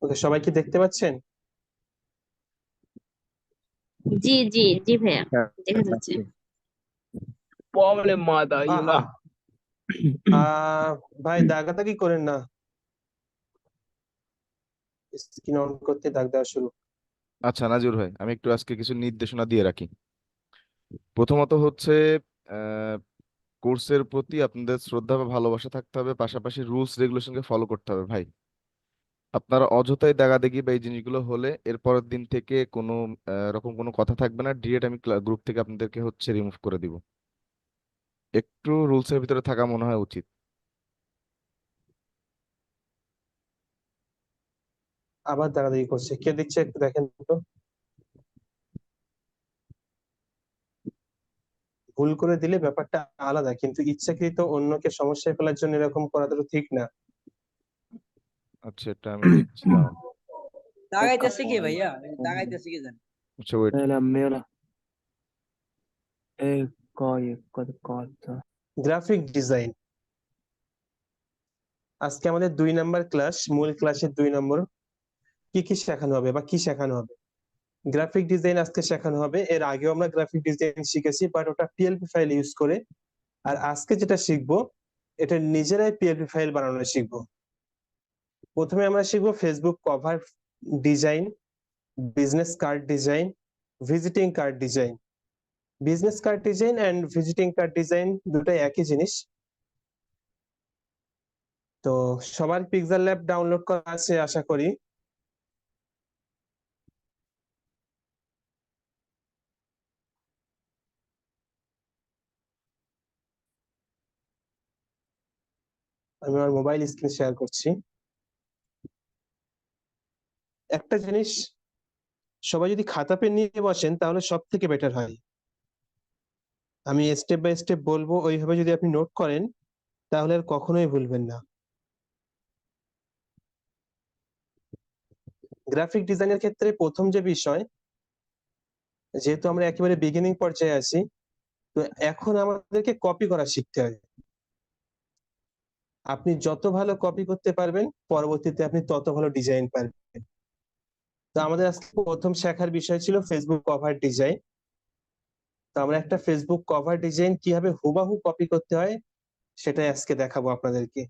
ওকে, সবাই কি দেখতে পাচ্ছেন? জি জি জি ভাইয়া, হ্যাঁ, দেখা যাচ্ছে। পাচ্ছি। Problema আ daí আ lá. আহ, ভাই দাগাদাগি করেন না। স্ক্রিন অন করতে দাগ দেওয়া শুরু। আচ্ছা নাজির ভাই, আমি একটু আজকে কিছু নির্দেশনা দিয়ে রাখি। প্রথমত হচ্ছে আহ কোর্সের প্রতি আপনাদের শ্রদ্ধা বা ভালোবাসা থাকতে হবে, পাশাপাশি রুলস রেগুলেশনকে ফলো করতে হবে ভাই। আপনারা অযথাই দাগাদাগি বা এই জিনিসগুলো হলে এর পরের দিন থেকে কোনো রকম কোনো কথা থাকবে না, ডিরেক্ট আমি গ্রুপ থেকে আপনাদেরকে হচ্ছে রিমুভ করে দিব। একটু রুলসের ভিতরে থাকা মনে হয় উচিত। আবার দাগাদাগি করছে, কে দিচ্ছে একটু দেখেন তো। ভুল করে দিলে ব্যাপারটা আলাদা, কিন্তু ইচ্ছাকৃত অন্যকে সমস্যায় ফেলার জন্য এরকম করাটা তো ঠিক না। আচ্ছা, এটা আমি দেখছি, দাঁড়ান। দাগাইতেছে কি ভাইয়া? দাগাইতেছে কি জানি? আচ্ছা wait. Mela. Corta. Graphic design আজকে আমাদের 2 নম্বর ক্লাস, মূল ক্লাসের 2 নম্বর। কি কি শেখানো হবে বা কি শেখানো হবে? গ্রাফিক ডিজাইন আজকে শেখানো হবে। এর আগেও আমরা গ্রাফিক ডিজাইন শিখেছি, বাট ওটা পিএলপি ফাইল ইউজ করে। আর আজকে যেটা শিখবো, এটা নিজেরাই পিএলপি ফাইল বানানো শিখবো। প্রথমে আমরা শিখবো Facebook cover design, business card design, visiting card design. Business card design and visiting card design দুটাই একই জিনিস। তো সবার পিক্সেল ল্যাব ডাউনলোড করা আছে আশা করি। আমি আমার মোবাইল স্ক্রিন শেয়ার করছি। একটা জিনিস, সবাই যদি খাতা পেন নিয়ে বসেন তাহলে সব থেকে বেটার হয়। আমি স্টেপ বাই স্টেপ বলবো, ওইভাবে যদি আপনি নোট করেন তাহলে আর কখনোই ভুলবেন না। গ্রাফিক ডিজাইনের ক্ষেত্রে প্রথম যে বিষয়, যেহেতু আমরা একেবারে বিগিনিং পর্যায়ে আছি, তো এখন আমাদেরকে কপি করা শিখতে হবে। আপনি যত ভালো কপি করতে পারবেন, পরবর্তীতে আপনি তত ভালো ডিজাইন পারবেন। তো আমাদের আজকে প্রথম শেখার বিষয় ছিল ফেসবুক কভার ডিজাইন। তো আমরা একটা ফেসবুক কভার ডিজাইন কিভাবে হুবাহু কপি করতে হয় সেটাই আজকে দেখাবো আপনাদেরকে।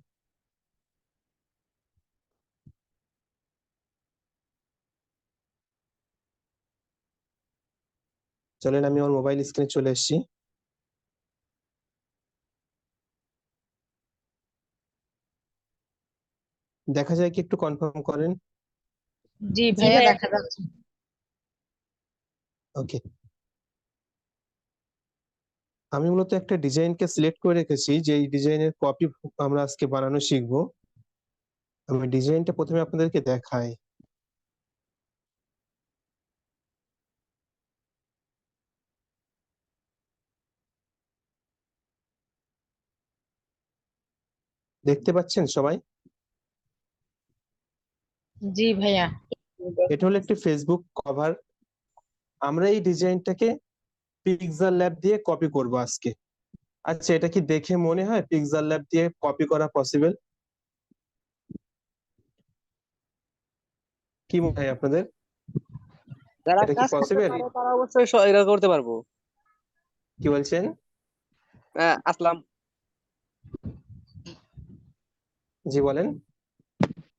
চলেন, আমি আমার মোবাইল স্ক্রিনে চলে এসেছি। দেখা যায় কি, একটু কনফার্ম করেন। জি জি ভাইয়া, ভাইয়া, দেখা যাচ্ছে। ওকে, আমি মূলত একটা ডিজাইনকে সিলেক্ট করে রেখেছি, যে এই ডিজাইনের কপি আমরা আজকে বানানো শিখবো। আমি ডিজাইনটা প্রথমে আপনাদেরকে দেখাই। দেখতে পাচ্ছেন সবাই? জি ভাইয়া। এটা হলো একটি ফেসবুক কভার। আমরা এই ডিজাইনটাকে পিক্সেল ল্যাব দিয়ে কপি করব আজকে। আচ্ছা, এটা কি দেখে মনে হয় পিক্সেল ল্যাব দিয়ে কপি করা পসিবল? কি মনে হয় আপনাদের? যারা এটা কি কাজ করতে পসিবল? পারে তারা অবশ্যই এটা করতে পারবো। কি বলছেন? আসলাম। জি বলেন।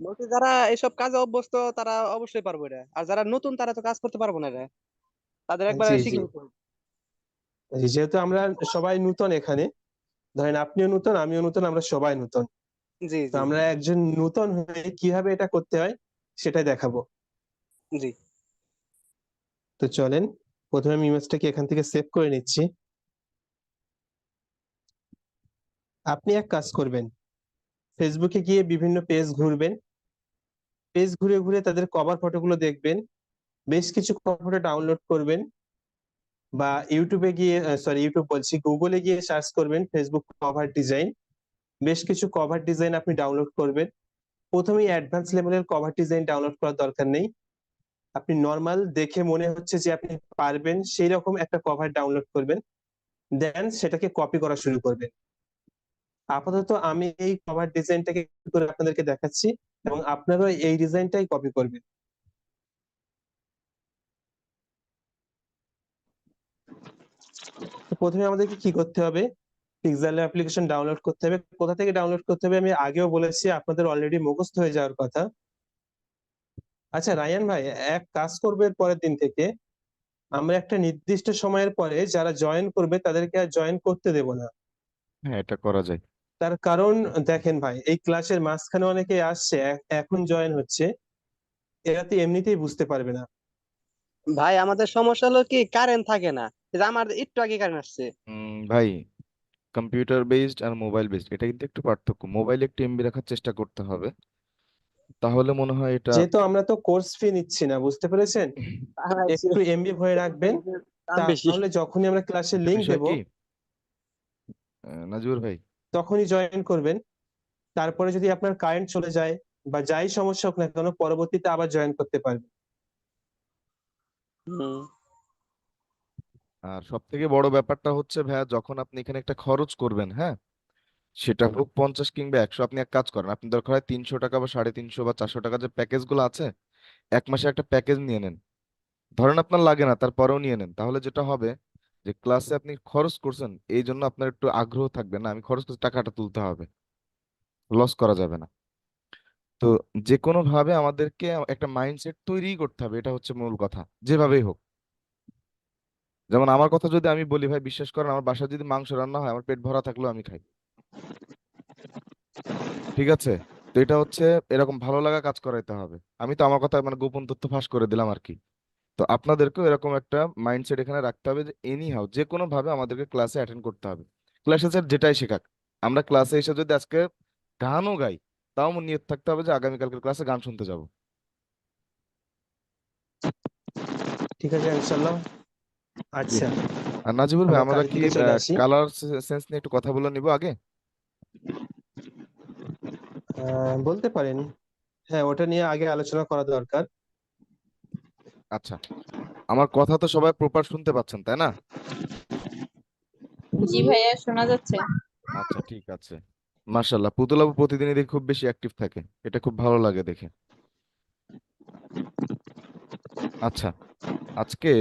বলছি যারা এসব কাজে অভ্যস্ত তারা অবশ্যই পারবে এটা, আর যারা নতুন তারা তো কাজ করতে পারবো না এটা, তাদের একবার জি জি শিখে নিতে হবে। জি, যেহেতু আমরা সবাই নতুন এখানে, ধরেন আপনিও নতুন, আমিও নতুন, আমরা সবাই নতুন। জি তো জি আমরা একজন নতুন হয়ে কিভাবে এটা করতে হয় সেটাই দেখাবো। জি। তো চলেন, প্রথমে আমি ইমেজটাকে এখান থেকে সেভ করে নিচ্ছি। আপনি এক কাজ করবেন, ফেসবুকে গিয়ে বিভিন্ন পেজ ঘুরবেন। পেজ ঘুরে ঘুরে তাদের কভার ফটোগুলো দেখবেন। বেশ কিছু কভার ফটো ডাউনলোড করবেন, বা ইউটিউবে গিয়ে, সরি ইউটিউব বলছি, গুগলে গিয়ে সার্চ করবেন ফেসবুক কভার ডিজাইন। বেশ কিছু কভার ডিজাইন আপনি ডাউনলোড করবেন। প্রথমেই অ্যাডভান্স লেভেলের কভার ডিজাইন ডাউনলোড করার দরকার নেই। আপনি নর্মাল দেখে মনে হচ্ছে যে আপনি পারবেন সেই রকম একটা কভার ডাউনলোড করবেন, দেন সেটাকে কপি করা শুরু করবেন। আপাতত আমি এই কভার ডিজাইনটাকে করে আপনাদেরকে দেখাচ্ছি, এবং আপনারাও এই ডিজাইনটাই কপি করবেন। তো প্রথমে আমাদেরকে কি করতে হবে, পিক্সেল অ্যাপ্লিকেশন ডাউনলোড করতে হবে। কোথা থেকে ডাউনলোড করতে হবে আমি আগেও বলেছি, আপনাদের অলরেডি মুখস্থ হয়ে যাওয়ার কথা। আচ্ছা রায়ান ভাই, এক কাজ করবে, পরের দিন থেকে আমরা একটা নির্দিষ্ট সময়ের পরে যারা জয়েন করবে তাদেরকে আর জয়েন করতে দেব না। হ্যাঁ, এটা করা যায়। তার কারণ দেখেন ভাই, এই ক্লাসের মাঝখানে অনেকে আসছে, এখন জয়েন হচ্ছে, এরা তো এমনিতেই বুঝতে পারবে না। ভাই আমাদের সমস্যা হলো কি, কারেন্ট থাকে না। এই যে আমার একটু আগে কারেন্ট আসছে। ভাই, কম্পিউটার বেসড আর মোবাইল বেসড এটা কিন্তু একটু পার্থক্য। মোবাইলে একটু এমবি রাখার চেষ্টা করতে হবে, তাহলে মনে হয় এটা। যেহেতু আমরা তো কোর্স ফি নিচ্ছি না, বুঝতে পেরেছেন, একটু এমবি ভরে রাখবেন, দাম বেশি। তাহলে যখনই আমরা ক্লাসে লিংক বিষয় দেব কি নাজিবুর ভাই, তখনই জয়েন করবেন। তারপরে যদি আপনার কারেন্ট চলে যায় বা যাই সমস্যা হোক না কেন, পরবর্তীতে আবার জয়েন করতে পারবেন। হুম। আর সব থেকে বড় ব্যাপারটা হচ্ছে ভাইয়া, যখন আপনি এখানে একটা খরচ করবেন, হ্যাঁ, সেটা হোক 50 কিংবা 100, আপনি এক কাজ করেন, আপনি দরকার হয় 300 টাকা বা 350 বা 400 টাকা যে প্যাকেজ গুলো আছে, এক মাসে একটা প্যাকেজ নিয়ে নেন। ধরেন আপনার লাগে না, তারপরেও নিয়ে নেন। তাহলে যেটা হবে যে ক্লাসে আপনি খরচ করছেন, এই জন্য আপনার একটু আগ্রহ থাকবে, না আমি খরচ করছি, টাকাটা তুলতে হবে, লস করা যাবে না। তো যে কোনো ভাবে আমাদেরকে একটা মাইন্ডসেট তৈরি করতে হবে, এটা হচ্ছে মূল কথা, যেভাবেই হোক। যেমন আমার কথা যদি আমি বলি ভাই, বিশ্বাস করেন, আমার বাসায় যদি মাংস রান্না হয়, আমার পেট ভরা থাকলেও আমি খাই। ঠিক আছে? তো এটা হচ্ছে এরকম ভালো লাগা কাজ করাইতে হবে। আমি তো আমার কথা মানে গোপন তথ্য ফাঁস করে দিলাম আর কি। তো আপনাদেরকেও এরকম একটা মাইন্ডসেট এখানে রাখতে হবে যে এনি হাউ যে কোনো ভাবে আমাদেরকে ক্লাসে অ্যাটেন্ড করতে হবে। ক্লাসে স্যার যেটাই শেখাক, আমরা ক্লাসে এসে যদি আজকে গানও গাই, তাও আমার নিয়ত থাকতে হবে যে আগামীকালকের ক্লাসে গান শুনতে যাব। ঠিক আছে ইনশাল্লাহ। জি। আচ্ছা, আর নাজিবুল ভাই, আমরা আমরা কাজের কি দিকে চলে আসি। কালার সেন্স নিয়ে একটু কথা বলে নিব আগে? বলতে পারেন, হ্যাঁ ওটা নিয়ে আগে আলোচনা করা দরকার। আচ্ছা, আমার কথা তো সবাই প্রপার শুনতে পাচ্ছেন, তাই না? জি ভাইয়া, শোনা যাচ্ছে। আচ্ছা, ঠিক আছে। মার্শাল্লাহ, পুতুল আপু প্রতিদিনই দেখি খুব বেশি অ্যাক্টিভ থাকে, এটা খুব ভালো লাগে দেখে। আচ্ছা, আজকে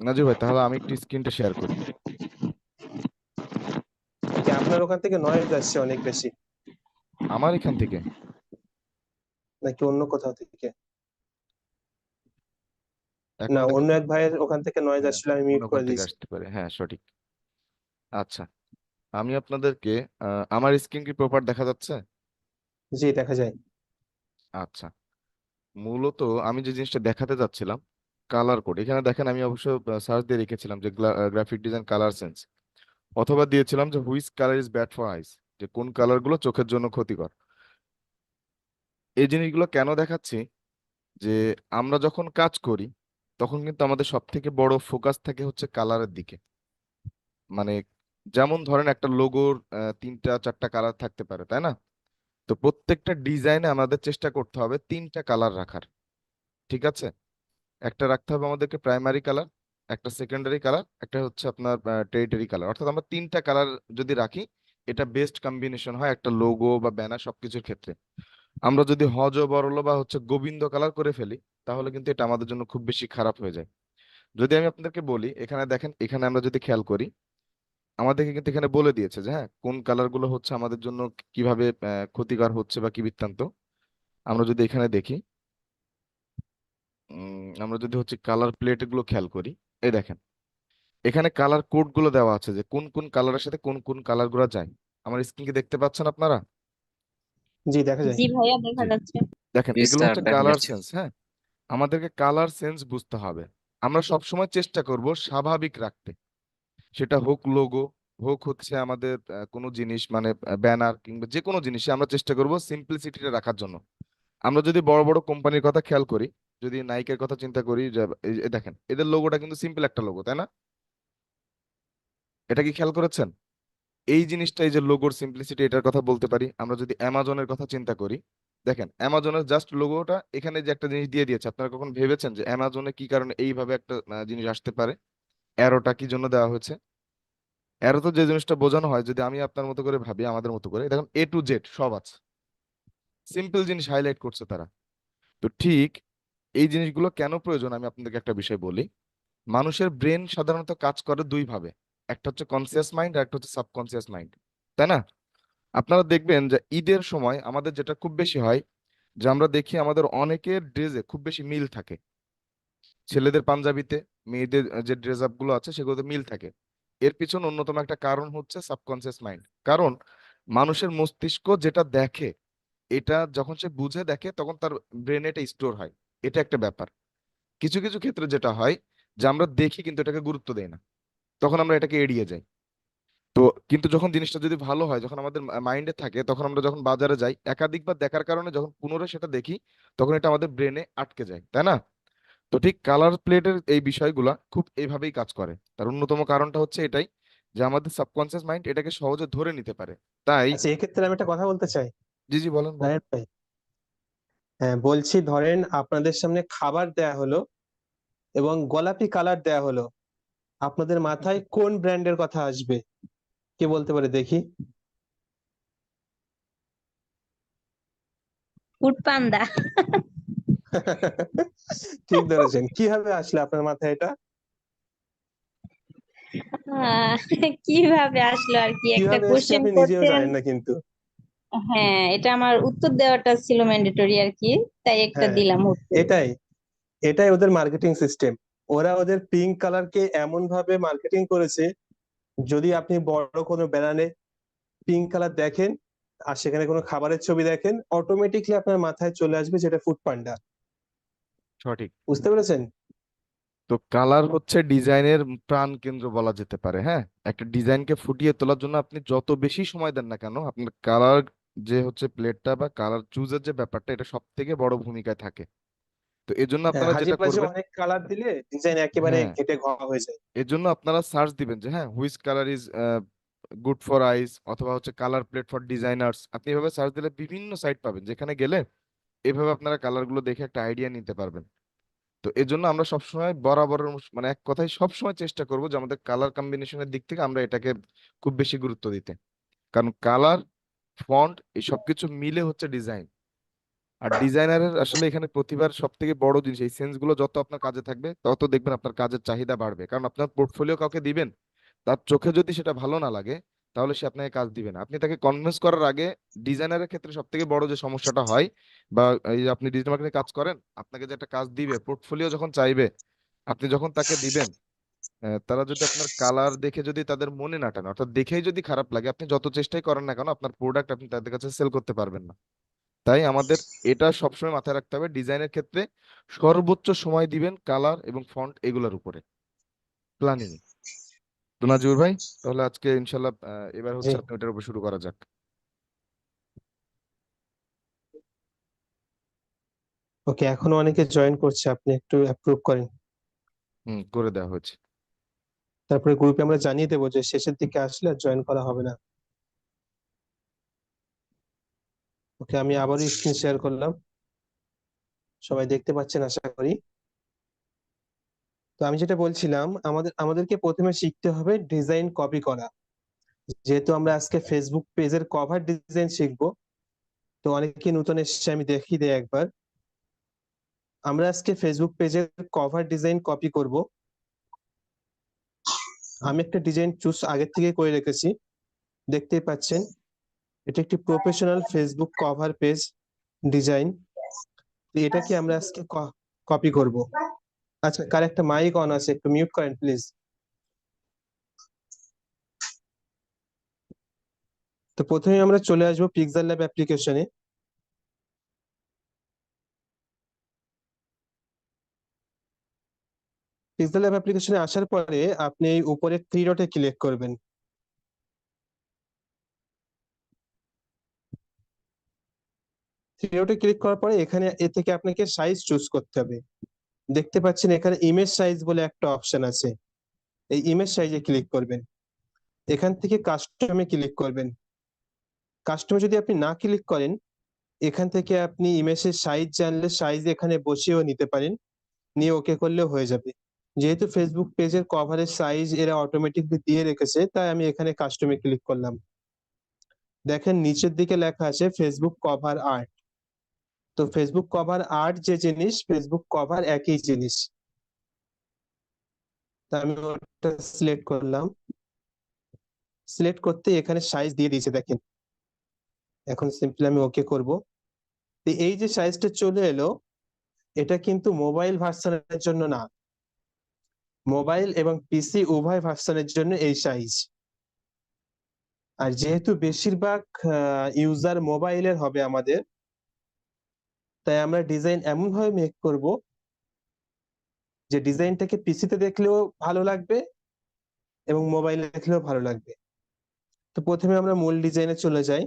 নাজির ভাই, তাহলে আমি একটু স্ক্রিনটা শেয়ার করি। কি আপনার ওখান থেকে নয়েজ আসছে অনেক বেশি, আমার এখান থেকে নাকি অন্য কোথাও থেকে? না, এখন অন্য দেখেন। এক ভাইয়ের ওখান থেকে নয়েজ হ্যাঁ, আসছিল, আমি অন্য মিউট কোন করে থেকে দিয়েছি। আসতে পারে, হ্যাঁ সঠিক। আচ্ছা, আমি আপনাদেরকে আমার স্ক্রিন কি প্রপার দেখা যাচ্ছে? জি দেখা যায়। আচ্ছা, মূলত আমি যে জিনিসটা দেখাতে যাচ্ছিলাম, কালার কোড, এখানে দেখেন আমি অবশ্য সার্চ দিয়ে রেখেছিলাম যে গ্রাফিক ডিজাইন কালার সেন্স, অথবা দিয়েছিলাম যে which colour is bad for eyes, যে কোন কালার গুলো চোখের জন্য ক্ষতিকর। এই জিনিসগুলো কেন দেখাচ্ছি, যে আমরা যখন কাজ করি তখন কিন্তু আমাদের সব থেকে বড় ফোকাস থাকে হচ্ছে কালারের দিকে। মানে যেমন ধরেন একটা লোগোর 3টা 4টা কালার থাকতে পারে, তাই না? তো প্রত্যেকটা ডিজাইনে আমাদের চেষ্টা করতে হবে 3টা কালার রাখার। ঠিক আছে? একটা রাখতে হবে আমাদেরকে প্রাইমারি কালার, একটা সেকেন্ডারি কালার, একটা হচ্ছে আপনার টেরিটরি কালার। অর্থাৎ আমরা 3টা কালার যদি রাখি, এটা বেস্ট কম্বিনেশন হয় একটা লোগো বা ব্যানার সবকিছুর ক্ষেত্রে। আমরা যদি হজ ও বরল বা হচ্ছে গোবিন্দ কালার করে ফেলি, তাহলে কিন্তু এটা আমাদের জন্য খুব বেশি খারাপ হয়ে যায়। যদি আমি আপনাদেরকে বলি, এখানে দেখেন, এখানে আমরা যদি খেয়াল করি, আমাদেরকে কিন্তু এখানে বলে দিয়েছে যে হ্যাঁ কোন কালার গুলো হচ্ছে আমাদের জন্য কিভাবে ক্ষতিকর হচ্ছে বা কি বৃত্তান্ত। আমরা যদি এখানে দেখি, আমরা যদি হচ্ছে কালার প্লেট গুলো খেয়াল করি, এই দেখেন এখানে কালার কোড গুলো দেওয়া আছে যে কোন কোন কালারের সাথে কোন কোন কালার গুলো যায়। আমার স্ক্রিন কি দেখতে পাচ্ছেন আপনারা? জি দেখা যায়। জি ভাইয়া, দেখা জি। যাচ্ছে। দেখেন জি এগুলো স্যার, হচ্ছে দেখা কালার যাচ্ছে। সেন্স, হ্যাঁ। আমাদেরকে কালার সেন্স বুঝতে হবে। আমরা সবসময় চেষ্টা করব স্বাভাবিক রাখতে, সেটা হোক লোগো, হোক হচ্ছে আমাদের কোনো জিনিস মানে ব্যানার কিংবা যে কোনো জিনিসে আমরা চেষ্টা করব সিম্পলিসিটিটা রাখার জন্য। আমরা যদি বড় বড় কোম্পানির কথা খেয়াল করি, যদি নাইকের কথা চিন্তা করি, যে এই দেখেন এদের লোগোটা কিন্তু সিম্পল একটা লোগো, তাই না? এটা কি খেয়াল করেছেন? এই জিনিসটা, এই যে লোগোর সিম্পলিসিটি, এটার কথা বলতে পারি। আমরা যদি অ্যামাজনের কথা চিন্তা করি, দেখেন অ্যামাজনের জাস্ট লোগোটা এখানে যে একটা জিনিস দিয়ে দিয়েছে, আপনারা কখন ভেবেছেন যে অ্যামাজনে কি কারণে এইভাবে একটা জিনিস আসতে পারে? অ্যারোটা কি জন্য দেওয়া হয়েছে? অ্যারো তো যে জিনিসটা বোঝানো হয়, যদি আমি আপনার মতো করে ভাবি, আমাদের মতো করে, দেখুন A to Z সব আছে। সিম্পল জিনিস হাইলাইট করছে তারা। তো ঠিক এই জিনিসগুলো কেন প্রয়োজন আমি আপনাদেরকে একটা বিষয় বলি। মানুষের ব্রেন সাধারণত কাজ করে দুই ভাবে, একটা হচ্ছে কনসিয়াস মাইন্ড আর একটা হচ্ছে সাবকনসিয়াস মাইন্ড, তাই না? আপনারা দেখবেন যে ঈদের সময় আমাদের যেটা খুব বেশি হয়, যে আমরা দেখি আমাদের অনেকের ড্রেসে খুব বেশি মিল থাকে, ছেলেদের পাঞ্জাবিতে, মেয়েদের যে ড্রেস আপ গুলো আছে সেগুলোতে মিল থাকে। এর পিছনে অন্যতম একটা কারণ হচ্ছে সাবকনসিয়াস মাইন্ড। কারণ মানুষের মস্তিষ্ক যেটা দেখে, এটা যখন সে বুঝে দেখে তখন তার ব্রেনে এটা স্টোর হয়। এটা একটা ব্যাপার। কিছু কিছু ক্ষেত্রে যেটা হয় যে আমরা দেখি কিন্তু এটাকে গুরুত্ব দেই না, তখন আমরা এটাকে এড়িয়ে যাই। তো কিন্তু যখন জিনিসটা যদি ভালো হয়, যখন আমাদের মাইন্ডে থাকে, তখন আমরা যখন বাজারে যাই একাধিকবার দেখার কারণে যখন পুনরায় সেটা দেখি, তখন এটা আমাদের ব্রেনে আটকে যায়, তাই না? তো ঠিক কালার প্লেটের এই বিষয়গুলা খুব এইভাবেই কাজ করে। তার অন্যতম কারণটা হচ্ছে এটাই, যে আমাদের সাবকনসিয়াস মাইন্ড এটাকে সহজে ধরে নিতে পারে। তাই আচ্ছা, এক্ষেত্রে আমি একটা কথা বলতে চাই। জি জি, বলেন বলেন। নারায়ণ ভাই, হ্যাঁ বলছি, ধরেন আপনাদের সামনে খাবার দেয়া হলো এবং গোলাপি কালার দেয়া হলো, আপনাদের মাথায় কোন ব্র্যান্ডের কথা আসবে? কে বলতে পারে দেখি? ফুড পান্ডা। ঠিক ধরেছেন। কিভাবে আসলে আপনার মাথায় এটা? আহ, কিভাবে আসলো আর কি, একটা কিভাবে এসছে কোশ্চেন আপনি নিজেও করতেন। জানেন না কিন্তু। হ্যাঁ, এটা আমার উত্তর দেওয়াটা ছিল ম্যান্ডেটরি আর কি, তাই একটা হ্যাঁ, দিলাম হুট করে। এটাই এটাই ওদের মার্কেটিং সিস্টেম। ওরা ওদের পিঙ্ক কালারকে এমন ভাবে মার্কেটিং করেছে, যদি আপনি বড় কোনো ব্যানারে পিঙ্ক কালার দেখেন আর সেখানে কোনো খাবারের ছবি দেখেন, অটোমেটিকলি আপনার মাথায় চলে আসবে যেটা ফুড পান্ডা। সঠিক। বুঝতে পেরেছেন? তো কালার হচ্ছে ডিজাইনের প্রাণ কেন্দ্র বলা যেতে পারে। হ্যাঁ, একটা ডিজাইনকে ফুটিয়ে তোলার জন্য আপনি যত বেশি সময় দেন না কেন, আপনার কালার যে হচ্ছে প্লেটটা বা কালার চুজের যে ব্যাপারটা, এটা সব থেকে বড় ভূমিকায় থাকে। তো এজন্য হ্যাঁ, আপনারা হাজি যেটা বাজি করবেন, অনেক কালার দিলে ডিজাইন একেবারে হ্যাঁ, ঘেটে ঘ হয়ে যায়। এজন্য আপনারা সার্চ দিবেন যে হ্যাঁ which colour is good for eyes, অথবা হচ্ছে কালার প্লেট ফর ডিজাইনার্স। আপনি এভাবে সার্চ দিলে বিভিন্ন সাইট পাবেন, যেখানে গেলে এভাবে আপনারা কালার গুলো দেখে একটা আইডিয়া নিতে পারবেন। তো এজন্য আমরা সবসময় বরাবরের মানে এক কথায় সবসময় চেষ্টা করব যে আমাদের কালার কম্বিনেশনের দিক থেকে আমরা এটাকে খুব বেশি গুরুত্ব দিতে। কারণ কালার, ফন্ট এই সবকিছু মিলে হচ্ছে ডিজাইন। আর ডিজাইনারের আসলে এখানে প্রতিভার সব থেকে বড় জিনিস, এই সেন্স গুলো যত আপনার কাজে থাকবে তত দেখবেন আপনার কাজের চাহিদা বাড়বে। কারণ আপনার পোর্টফোলিও কাউকে দিবেন, তার চোখে যদি সেটা ভালো না লাগে, তাহলে সে আপনাকে কাজ দিবে না। আপনি তাকে কনভিন্স করার আগে, ডিজাইনারের ক্ষেত্রে সব থেকে বড় যে সমস্যাটা হয়, বা এই যে আপনি ডিজিটাল মার্কেটিং কাজ করেন, আপনাকে যে একটা কাজ দিবে, পোর্টফোলিও যখন চাইবে, আপনি যখন তাকে দিবেন, তারা যদি আপনার কালার দেখে যদি তাদের মনে না টানে, অর্থাৎ দেখেই যদি খারাপ লাগে, আপনি যত চেষ্টাই করেন না কেন আপনার প্রোডাক্ট আপনি তাদের কাছে সেল করতে পারবেন না। তাই আমাদের এটা সবসময় মাথায় রাখতে হবে, ডিজাইনের ক্ষেত্রে সর্বোচ্চ সময় দিবেন কালার এবং ফন্ট এগুলোর উপরে, প্ল্যানিং। তো নাজিউর ভাই, তাহলে আজকে ইনশাল্লাহ এবার জি, হচ্ছে আপনি ওটার উপর শুরু করা যাক। ওকে, এখনো অনেকে জয়েন করছে, আপনি একটু অ্যাপ্রুভ করেন। হুম, করে দেওয়া হয়েছে। তারপরে গ্রুপে আমরা জানিয়ে দেবো যে শেষের দিকে আসলে আর জয়েন করা হবে না। ওকে, আমি আবারও স্ক্রিন শেয়ার করলাম, সবাই দেখতে পাচ্ছেন আশা করি। তো আমি যেটা বলছিলাম, আমাদেরকে প্রথমে শিখতে হবে ডিজাইন কপি করা। যেহেতু আমরা আজকে ফেসবুক পেজের কভার ডিজাইন শিখবো, তো অনেকে নতুন এসেছে, আমি দেখিয়ে দিই একবার। আমরা আজকে ফেসবুক পেজের কভার ডিজাইন কপি করব। আমি একটা ডিজাইন চুজ আগের থেকে করে রেখেছি, দেখতেই পাচ্ছেন। এটা একটি professional Facebook cover page design. এটাকে আমরা আজকে কপি করব। আচ্ছা, কার একটা মাইক অন আছে, একটু মিউট করেন প্লিজ। তো প্রথমে আমরা চলে আসবো পিক্সেল ল্যাব অ্যাপ্লিকেশনে। পিক্সেল ল্যাব অ্যাপ্লিকেশনে আসার পরে আপনি এই উপরে থ্রি ডটে ক্লিক করবেন। থ্রি ডটে ক্লিক করার পরে এখানে এ থেকে আপনাকে সাইজ চুজ করতে হবে। দেখতে পাচ্ছেন এখানে ইমেজ সাইজ বলে একটা অপশন আছে, এই ইমেজ সাইজে ক্লিক করবেন। এখান থেকে কাস্টমে ক্লিক করবেন। কাস্টমে যদি আপনি না ক্লিক করেন, এখান থেকে আপনি ইমেজের সাইজ জানলে সাইজ এখানে বসিয়েও নিতে পারেন, নিয়ে ওকে করলেও হয়ে যাবে। যেহেতু ফেসবুক পেজের কভারের সাইজ এরা অটোমেটিকলি দিয়ে রেখেছে, তাই আমি এখানে কাস্টমে ক্লিক করলাম। দেখেন নিচের দিকে লেখা আছে ফেসবুক কভার আর্ট। তো ফেসবুক কভার আর্ট যে জিনিস, ফেসবুক কভার একই জিনিস। তা আমি ওটা সিলেক্ট করলাম, সিলেক্ট করতে এখানে সাইজ দিয়ে দিয়েছে দেখেন। এখন সিম্পলি আমি ওকে করব। তো এই যে সাইজটা চলে এলো, এটা কিন্তু মোবাইল ভার্সনের জন্য না, মোবাইল এবং পিসি উভয় ভার্সনের জন্য এই সাইজ। আর যেহেতু বেশিরভাগ ইউজার মোবাইলের হবে আমাদের, তাই আমরা ডিজাইন এমন ভাবে মেক করব যে ডিজাইনটাকে পিসিতে দেখলেও ভালো লাগবে এবং মোবাইলে দেখলেও ভালো লাগবে। তো প্রথমে আমরা মূল ডিজাইনে চলে যাই,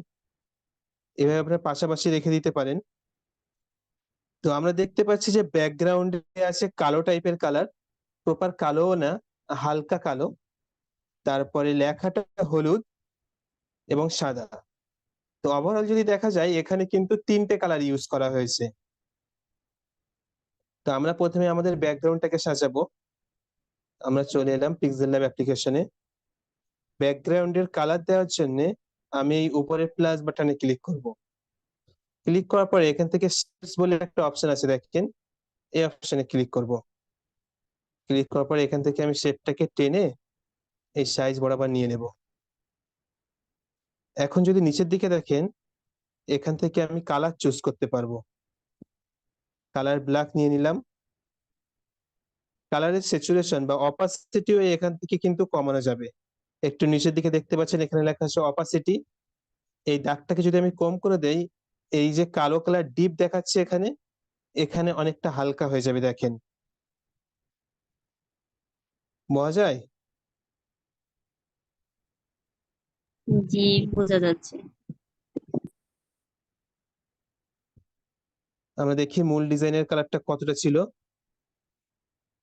এভাবে আপনারা পাশাপাশি রেখে দিতে পারেন। তো আমরা দেখতে পাচ্ছি যে ব্যাকগ্রাউন্ডে আছে কালো টাইপের কালার, প্রপার কালোও না, হালকা কালো। তারপরে লেখাটা হলুদ এবং সাদা। তো ওভারঅল যদি দেখা যায় এখানে কিন্তু 3টে কালার ইউজ করা হয়েছে। তো আমরা প্রথমে আমাদের ব্যাকগ্রাউন্ডটাকে সাজাবো। আমরা চলে এলাম পিক্সেল ল্যাব অ্যাপ্লিকেশনে। ব্যাকগ্রাউন্ডের কালার দেওয়ার জন্য আমি এই উপরের প্লাস বাটনে ক্লিক করব। ক্লিক করার পরে এখান থেকে শেপস বলে একটা অপশন আছে দেখেন, এই অপশনে ক্লিক করব। ক্লিক করার পরে এখান থেকে আমি শেপটাকে টেনে এই সাইজ বরাবর নিয়ে নেব। এখন যদি নিচের দিকে দেখেন, এখান থেকে আমি কালার চুজ করতে পারবো। কালার ব্ল্যাক নিয়ে নিলাম। কালারের স্যাচুরেশন বা অপাসিটিও এখান থেকে কিন্তু কমানো যাবে। একটু নিচের দিকে দেখতে পাচ্ছেন এখানে লেখা আছে অপাসিটি। এই দাগটাকে যদি আমি কম করে দেই, এই যে কালো কালার ডিপ দেখাচ্ছে এখানে, এখানে অনেকটা হালকা হয়ে যাবে দেখেন, বোঝা যায়? জি, বোঝা যাচ্ছে। আমরা দেখি মূল ডিজাইনের কালারটা কতটা ছিল।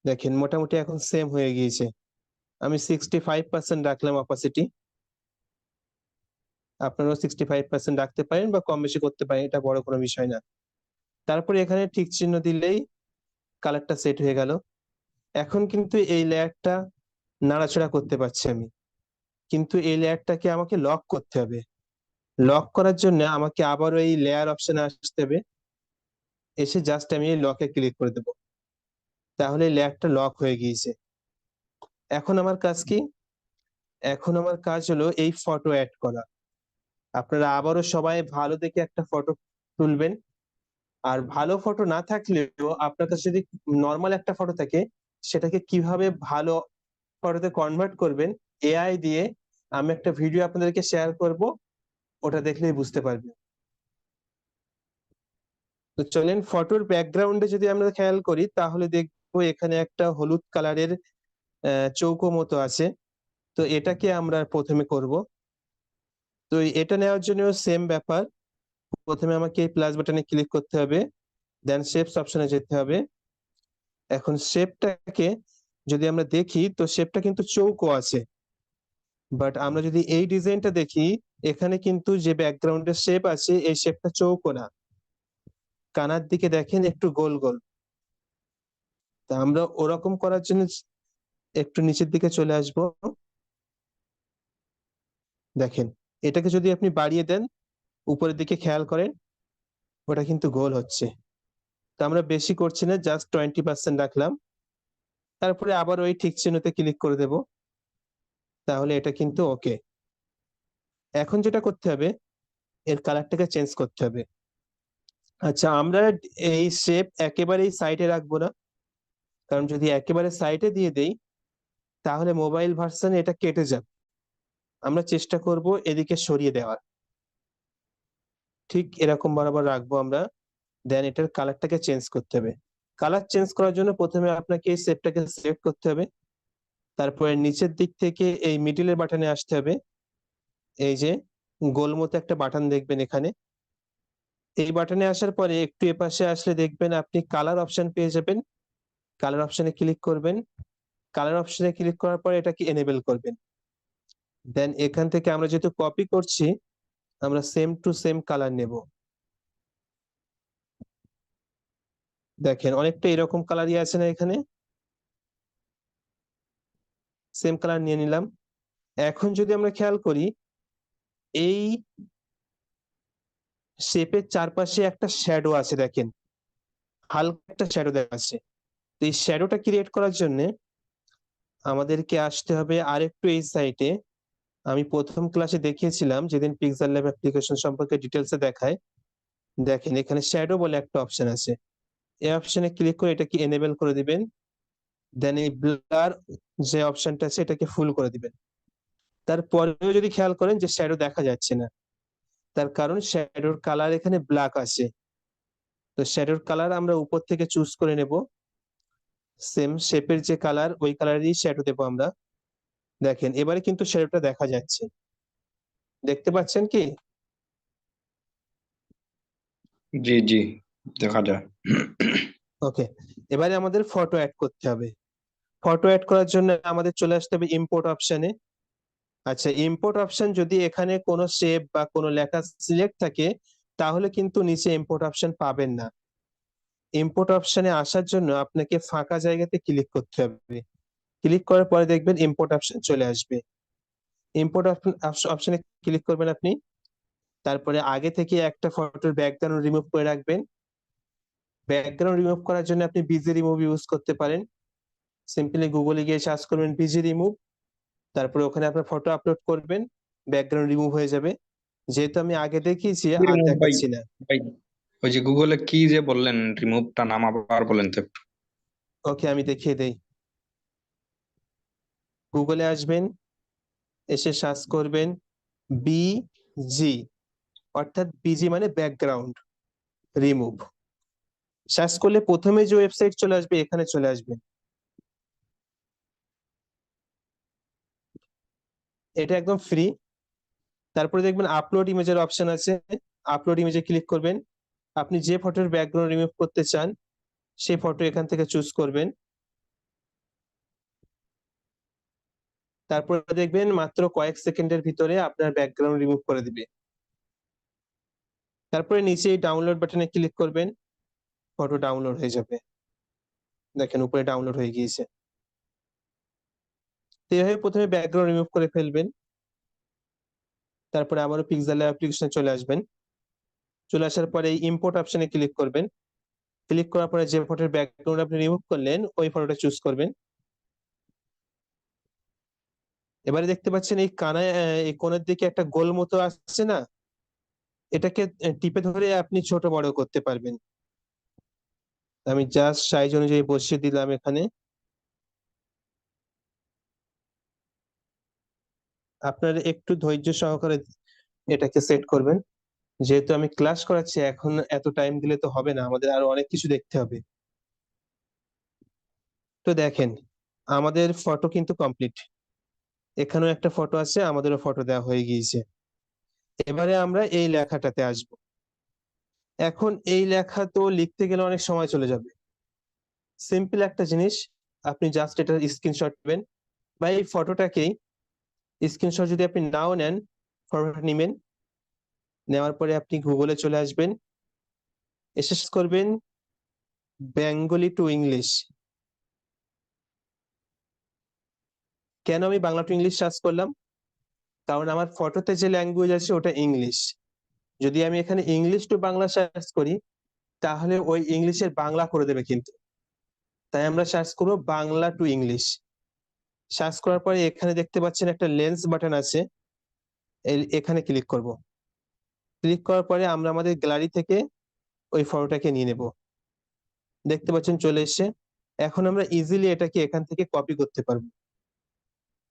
দেখেন মোটামুটি এখন সেম হয়ে গিয়েছে। আমি 65% রাখলাম অপাসিটি। আপনারাও 65% রাখতে পারেন বা কম বেশি করতে পারেন, এটা বড় কোনো বিষয় না। তারপরে এখানে ঠিক চিহ্ন দিলেই কালারটা সেট হয়ে গেল। এখন কিন্তু এই লেয়ারটা নাড়াচাড়া করতে পারছি আমি, কিন্তু এই লেয়ারটাকে আমাকে লক করতে হবে। লক করার জন্য আমাকে আবারও এই লেয়ার অপশনে আসতে হবে, এসে জাস্ট আমি এই লকে ক্লিক করে দেবো। তাহলে লেয়ারটা লক হয়ে গিয়েছে। এখন আমার কাজ কি? এখন আমার কাজ হলো এই ফটো অ্যাড করা। আপনারা আবারও সবাই ভালো দেখে একটা ফটো তুলবেন। আর ভালো ফটো না থাকলেও আপনার কাছে যদি নর্মাল একটা ফটো থাকে, সেটাকে কিভাবে ভালো ফটোতে কনভার্ট করবেন এআই দিয়ে, আমি একটা ভিডিও আপনাদেরকে শেয়ার করব, ওটা দেখলেই বুঝতে পারবেন। তো চলেন ফটোর ব্যাকগ্রাউন্ডে যদি আমরা খেয়াল করি, তাহলে দেখবো এখানে একটা হলুদ কালারের চৌকো মতো আছে। তো এটাকে আমরা প্রথমে করব। তো এটা নেওয়ার জন্য সেম ব্যাপার, প্রথমে আমাকে এই প্লাস বাটনে ক্লিক করতে হবে, দেন শেপস অপশনে যেতে হবে। এখন শেপটাকে যদি আমরা দেখি, তো শেপটা কিন্তু চৌকো আছে, বাট আমরা যদি এই ডিজাইনটা দেখি, এখানে কিন্তু যে ব্যাকগ্রাউন্ডের শেপ আছে এই শেপটা চৌকো না, কানার দিকে দেখেন একটু গোল গোল। তা আমরা ওরকম করার জন্য একটু নিচের দিকে চলে আসব। দেখেন এটাকে যদি আপনি বাড়িয়ে দেন, উপরের দিকে খেয়াল করেন, ওটা কিন্তু গোল হচ্ছে। তো আমরা বেশি করছি না, জাস্ট 20% রাখলাম। তারপরে আবার ওই ঠিক চিহ্নতে ক্লিক করে দেব, তাহলে এটা কিন্তু ওকে। এখন যেটা করতে হবে, এর কালারটাকে চেঞ্জ করতে হবে। আচ্ছা, আমরা এই শেপ একেবারেই সাইডে রাখবো না, কারণ যদি একেবারে সাইডে দিয়ে দেই, তাহলে মোবাইল ভার্সনে এটা কেটে যাবে। আমরা চেষ্টা করব এদিকে সরিয়ে দেওয়ার, ঠিক এরকম বরাবর রাখবো আমরা। দেন এটার কালারটাকে চেঞ্জ করতে হবে। কালার চেঞ্জ করার জন্য প্রথমে আপনাকে এই শেপটাকে সিলেক্ট করতে হবে, তারপরে নিচের দিক থেকে এই মিডিলের বাটনে আসতে হবে। এই যে গোল মতো একটা বাটন দেখবেন এখানে, এই বাটনে আসার পরে একটু এপাশে আসলে দেখবেন আপনি কালার অপশন পেয়ে যাবেন। কালার অপশনে ক্লিক করবেন। কালার অপশনে ক্লিক করার পরে এটাকে এনেবল করবেন। দেন এখান থেকে আমরা যেহেতু কপি করছি, আমরা সেম টু সেম কালার নেব। দেখেন অনেকটা এরকম কালারই আছে না এখানে, সেম কালার নিয়ে নিলাম। এখন যদি আমরা খেয়াল করি, এই শেপের চারপাশে একটা শ্যাডো আছে, দেখেন হালকা একটা শ্যাডো দেখা যাচ্ছে। তো এই শ্যাডোটা ক্রিয়েট করার জন্য আমাদেরকে আসতে হবে আরেকটু এই সাইটে। আমি প্রথম ক্লাসে দেখিয়েছিলাম যেদিন পিক্সেল ল্যাব অ্যাপ্লিকেশন সম্পর্কে ডিটেলসে দেখায়। দেখেন এখানে শ্যাডো বলে একটা অপশন আছে, এই অপশনে ক্লিক করে এটাকে এনেবল করে দিবেন। দেন এই ব্লার যে অপশনটা আছে এটাকে ফুল করে দিবেন। তারপরেও যদি খেয়াল করেন যে শ্যাডো দেখা যাচ্ছে না, তার কারণ শ্যাডোর কালার এখানে ব্ল্যাক আছে। তো শ্যাডোর কালার আমরা উপর থেকে চুজ করে নেব, সেম শেপের যে কালার ওই কালারেরই শ্যাডো দেবো আমরা। দেখেন এবারে কিন্তু শ্যাডোটা দেখা যাচ্ছে, দেখতে পাচ্ছেন কি? জি জি, দেখা যায়। ওকে, এবারে আমাদের ফটো অ্যাড করতে হবে। ফটো অ্যাড করার জন্য আমাদের চলে আসতে হবে ইম্পোর্ট অপশনে। আচ্ছা, ইম্পোর্ট অপশন যদি এখানে কোনো শেপ বা কোনো লেখা সিলেক্ট থাকে তাহলে কিন্তু নিচে ইম্পোর্ট অপশন পাবেন না। ইম্পোর্ট অপশনে আসার জন্য আপনাকে ফাঁকা জায়গাতে ক্লিক করতে হবে। ক্লিক করার পরে দেখবেন ইম্পোর্ট অপশন চলে আসবে। ইম্পোর্ট অপশনে ক্লিক করবেন আপনি। তারপরে আগে থেকে একটা ফটোর ব্যাকগ্রাউন্ড রিমুভ করে রাখবেন। ব্যাকগ্রাউন্ড রিমুভ করার জন্য আপনি বিজি রিমুভ ইউজ করতে পারেন। সিম্পলি গুগলে গিয়ে সার্চ করবেন বিজি রিমুভ, তারপরে ওখানে আপনার ফটো আপলোড করবেন, ব্যাকগ্রাউন্ড রিমুভ হয়ে যাবে। যেহেতু আমি আগে দেখিয়েছি আর রিমুভ ভাই, দেখাচ্ছি না। ভাই ওই যে গুগলে কি যে বললেন রিমুভটা নাম আবার বলেন তো একটু। ওকে, আমি দেখিয়ে দেই। গুগলে আসবেন, এসে সার্চ করবেন বিজি, অর্থাৎ বিজি মানে ব্যাকগ্রাউন্ড রিমুভ। সার্চ করলে প্রথমে যে ওয়েবসাইট চলে আসবে এখানে চলে আসবেন। এটা একদম ফ্রি। তারপরে দেখবেন আপলোড ইমেজের অপশন আছে, আপলোড ইমেজে ক্লিক করবেন। আপনি যে ফটোর ব্যাকগ্রাউন্ড রিমুভ করতে চান সেই ফটো এখান থেকে চুজ করবেন। তারপরে দেখবেন মাত্র কয়েক সেকেন্ডের ভিতরে আপনার ব্যাকগ্রাউন্ড রিমুভ করে দিবে। তারপরে নিচে ডাউনলোড বাটনে ক্লিক করবেন, ফটো ডাউনলোড হয়ে যাবে। দেখেন উপরে ডাউনলোড হয়ে গিয়েছে। তো এইভাবে প্রথমে ব্যাকগ্রাউন্ড রিমুভ করে ফেলবেন। তারপরে আবারও পিক্সেল অ্যাপ্লিকেশনে চলে আসবেন। চলে আসার পরে এই ইম্পোর্ট অপশনে ক্লিক করবেন। ক্লিক করার পরে যে ফটোর ব্যাকগ্রাউন্ড আপনি রিমুভ করলেন ওই ফটোটা চুজ করবেন। এবারে দেখতে পাচ্ছেন এই কানায় এই কোণের দিকে একটা গোল মতো আসছে না, এটাকে টিপে ধরে আপনি ছোট বড় করতে পারবেন। আমি জাস্ট সাইজ অনুযায়ী বসিয়ে দিলাম এখানে। আপনার একটু ধৈর্য সহকারে এটাকে সেট করবেন, যেহেতু আমি ক্লাস করাচ্ছি এখন এত টাইম দিলে তো হবে না, আমাদের আরো অনেক কিছু দেখতে হবে। তো দেখেন আমাদের ফটো কিন্তু কমপ্লিট। এখানেও একটা ফটো আছে, আমাদেরও ফটো দেওয়া হয়ে গিয়েছে। এবারে আমরা এই লেখাটাতে আসব। এখন এই লেখা তো লিখতে গেলে অনেক সময় চলে যাবে। সিম্পল একটা জিনিস, আপনি জাস্ট এটা স্ক্রিনশট নেবেন বা এই ফটোটাকেই স্ক্রিনশট যদি আপনি নাও নেন, ফটোটা নেবেন। নেওয়ার পরে আপনি গুগলে চলে আসবেন, এসে search করবেন বেঙ্গলি টু ইংলিশ। কেন আমি বাংলা টু ইংলিশ সার্চ করলাম? কারণ আমার ফটোতে যে ল্যাঙ্গুয়েজ আছে ওটা ইংলিশ। যদি আমি এখানে ইংলিশ টু বাংলা সার্চ করি তাহলে ওই ইংলিশের বাংলা করে দেবে কিন্তু। তাই আমরা সার্চ করবো বাংলা টু ইংলিশ। সার্চ করার পরে এখানে দেখতে পাচ্ছেন একটা লেন্স বাটন আছে, এখানে ক্লিক করব। ক্লিক করার পরে আমরা আমাদের গ্যালারি থেকে ওই ফটোটাকে নিয়ে নেব। দেখতে পাচ্ছেন চলে এসেছে। এখন আমরা ইজিলি এটাকে এখান থেকে কপি করতে পারবো,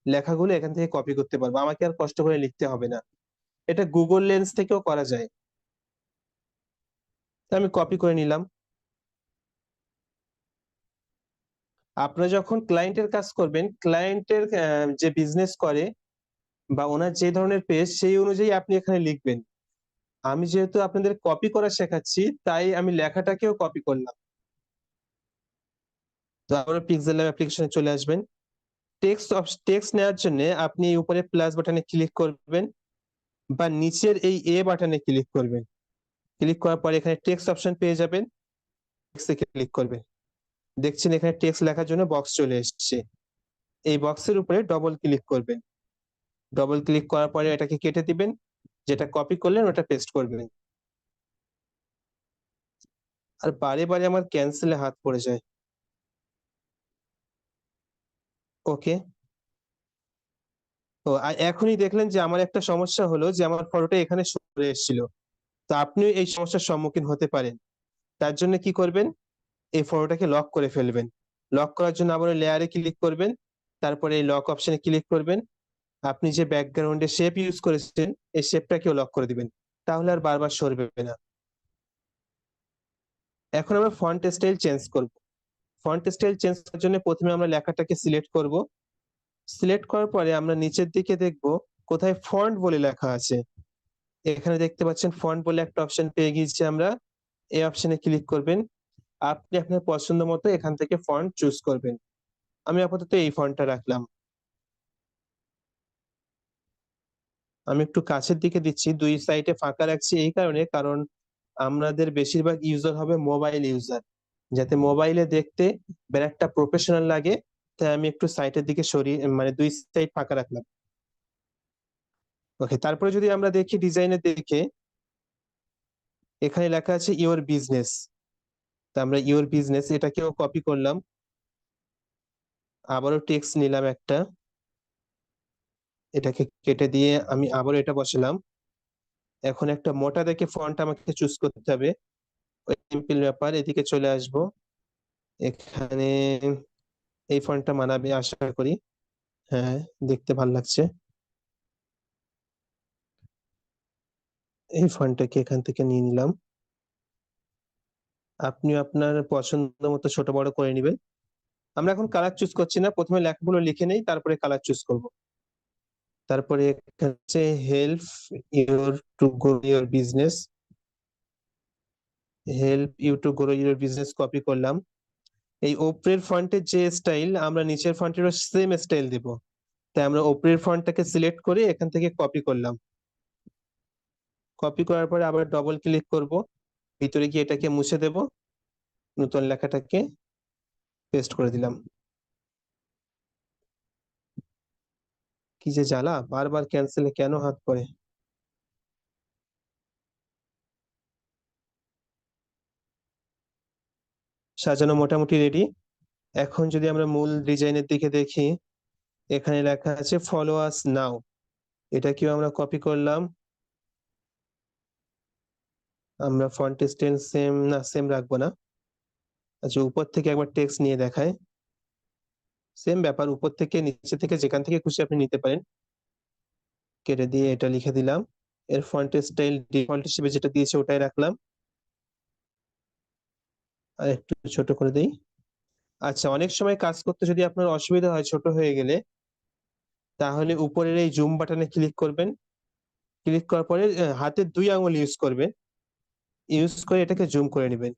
লেখাগুলো এখান থেকে কপি করতে পারবো, আমাকে আর কষ্ট করে লিখতে হবে না। এটা গুগল লেন্স থেকেও করা যায়। তো আমি কপি করে নিলাম। আপনারা যখন ক্লায়েন্টের কাজ করবেন, ক্লায়েন্টের যে বিজনেস করে বা ওনার যে ধরনের পেজ সেই অনুযায়ী আপনি এখানে লিখবেন। আমি যেহেতু আপনাদের কপি করা শেখাচ্ছি তাই আমি লেখাটাকেও কপি করলাম। তো আপনারা পিক্সেল ল্যাব অ্যাপ্লিকেশনে চলে আসবেন। টেক্সট নেওয়ার জন্য আপনি উপরে প্লাস বাটনে ক্লিক করবেন বা নিচের এই এ বাটনে ক্লিক করবেন। ক্লিক করার পরে এখানে টেক্সট অপশন পেয়ে যাবেন, টেক্সটে ক্লিক করবেন। দেখছেন এখানে টেক্সট লেখার জন্য বক্স চলে এসেছে। এই বক্সের উপরে ডবল ক্লিক করবেন। ডবল ক্লিক করার পরে এটাকে কেটে দিবেন, যেটা কপি করলেন ওটা পেস্ট করবেন। আর বারে বারে আমার ক্যান্সেলে হাত পড়ে যায়। ওকে। তো এখনই দেখলেন যে আমার একটা সমস্যা হলো যে আমার ফটোটা এখানে সরে এসেছিল। তো আপনিও এই সমস্যার সম্মুখীন হতে পারেন। তার জন্য কি করবেন, এই ফটোটাকে লক করে ফেলবেন। লক করার জন্য আবার লেয়ারে ক্লিক করবেন, তারপরে এই লক অপশনে ক্লিক করবেন। আপনি যে ব্যাকগ্রাউন্ডে শেপ ইউজ করেছেন এই শেপটাকেও লক করে দিবেন, তাহলে আর বারবার সরবে না। এখন আমরা ফন্ট স্টাইল চেঞ্জ করব। ফন্ট স্টাইল চেঞ্জ করার জন্য প্রথমে আমরা লেখাটাকে সিলেক্ট করব। সিলেক্ট করার পরে আমরা নিচের দিকে দেখব কোথায় ফন্ট বলে লেখা আছে। এখানে দেখতে পাচ্ছেন ফন্ট বলে একটা অপশন পেয়ে গিয়েছি আমরা। এই অপশনে ক্লিক করবেন। আপনি আপনার পছন্দ মতো এখান থেকে ফন্ট চুজ করবেন। আমি আপাতত এই ফন্টটা রাখলাম। আমি একটু কাছের দিকে দিচ্ছি, দুই সাইডে ফাঁকা রাখছি এই কারণে, কারণ আমাদের বেশিরভাগ ইউজার হবে মোবাইল ইউজার, যাতে মোবাইলে দেখতে ব্যানারটা প্রফেশনাল লাগে। তাই আমি একটু সাইডের দিকে সরিয়ে, মানে দুই সাইড ফাঁকা রাখলাম। ওকে, তারপরে যদি আমরা দেখি ডিজাইনে দেখে এখানে লেখা আছে ইওর বিজনেস। তা আমরা ইওর বিজনেস এটাকেও কপি করলাম, আবারও টেক্সট নিলাম একটা, এটাকে কেটে দিয়ে আমি আবারও এটা বসালাম। এখন একটা মোটা দেখে ফন্ট আমাকে চুজ করতে হবে। ওই সিম্পল ব্যাপার, এদিকে চলে আসব। এখানে এই ফন্টটা মানাবে আশা করি। হ্যাঁ, দেখতে ভালো লাগছে। এই ফন্টটাকে এখান থেকে নিয়ে নিলাম। আপনি আপনার পছন্দ মতো ছোট বড় করে নেবেন। আমরা এখন কালার চুজ করছি না, প্রথমে লেখাগুলো লিখে নেই, তারপরে কালার চুজ করব। তারপরে এখানে হচ্ছে help your to grow your business, help you to grow your business copy করলাম। এই ওপরের ফন্টের যে স্টাইল, আমরা নিচের ফন্টেরও সেম স্টাইল দেব। তাই আমরা ওপরের ফন্টটাকে সিলেক্ট করে এখান থেকে কপি করলাম। কপি করার পরে আবার ডবল ক্লিক করব, ভিতরে গিয়ে এটাকে মুছে দেব, নতুন লেখাটাকে পেস্ট করে দিলাম। কি যে জ্বালা, বারবার ক্যান্সেলে কেন হাত পড়ে। সাজানো মোটামুটি রেডি। এখন যদি আমরা মূল ডিজাইনের দিকে দেখি, এখানে লেখা আছে ফলো আস নাও। এটাকেও আমরা কপি করলাম। আমরা ফন্ট স্টাইল সেম না, সেম রাখবো না। আচ্ছা, উপর থেকে একবার টেক্সট নিয়ে দেখায়। সেম ব্যাপার, উপর থেকে নিচে থেকে যেখান থেকে খুশি আপনি নিতে পারেন। কেটে দিয়ে এটা লিখে দিলাম। এর ফন্ট স্টাইল ডিফল্ট হিসেবে যেটা দিয়েছে ওটাই রাখলাম, আর একটু ছোট করে দেই। আচ্ছা, অনেক সময় কাজ করতে যদি আপনার অসুবিধা হয় ছোট হয়ে গেলে, তাহলে উপরের এই জুম বাটনে ক্লিক করবেন। ক্লিক করার পরে হাতের দুই আঙুল ইউজ করবেন, ইউজ করে এটাকে জুম করে নেবেন।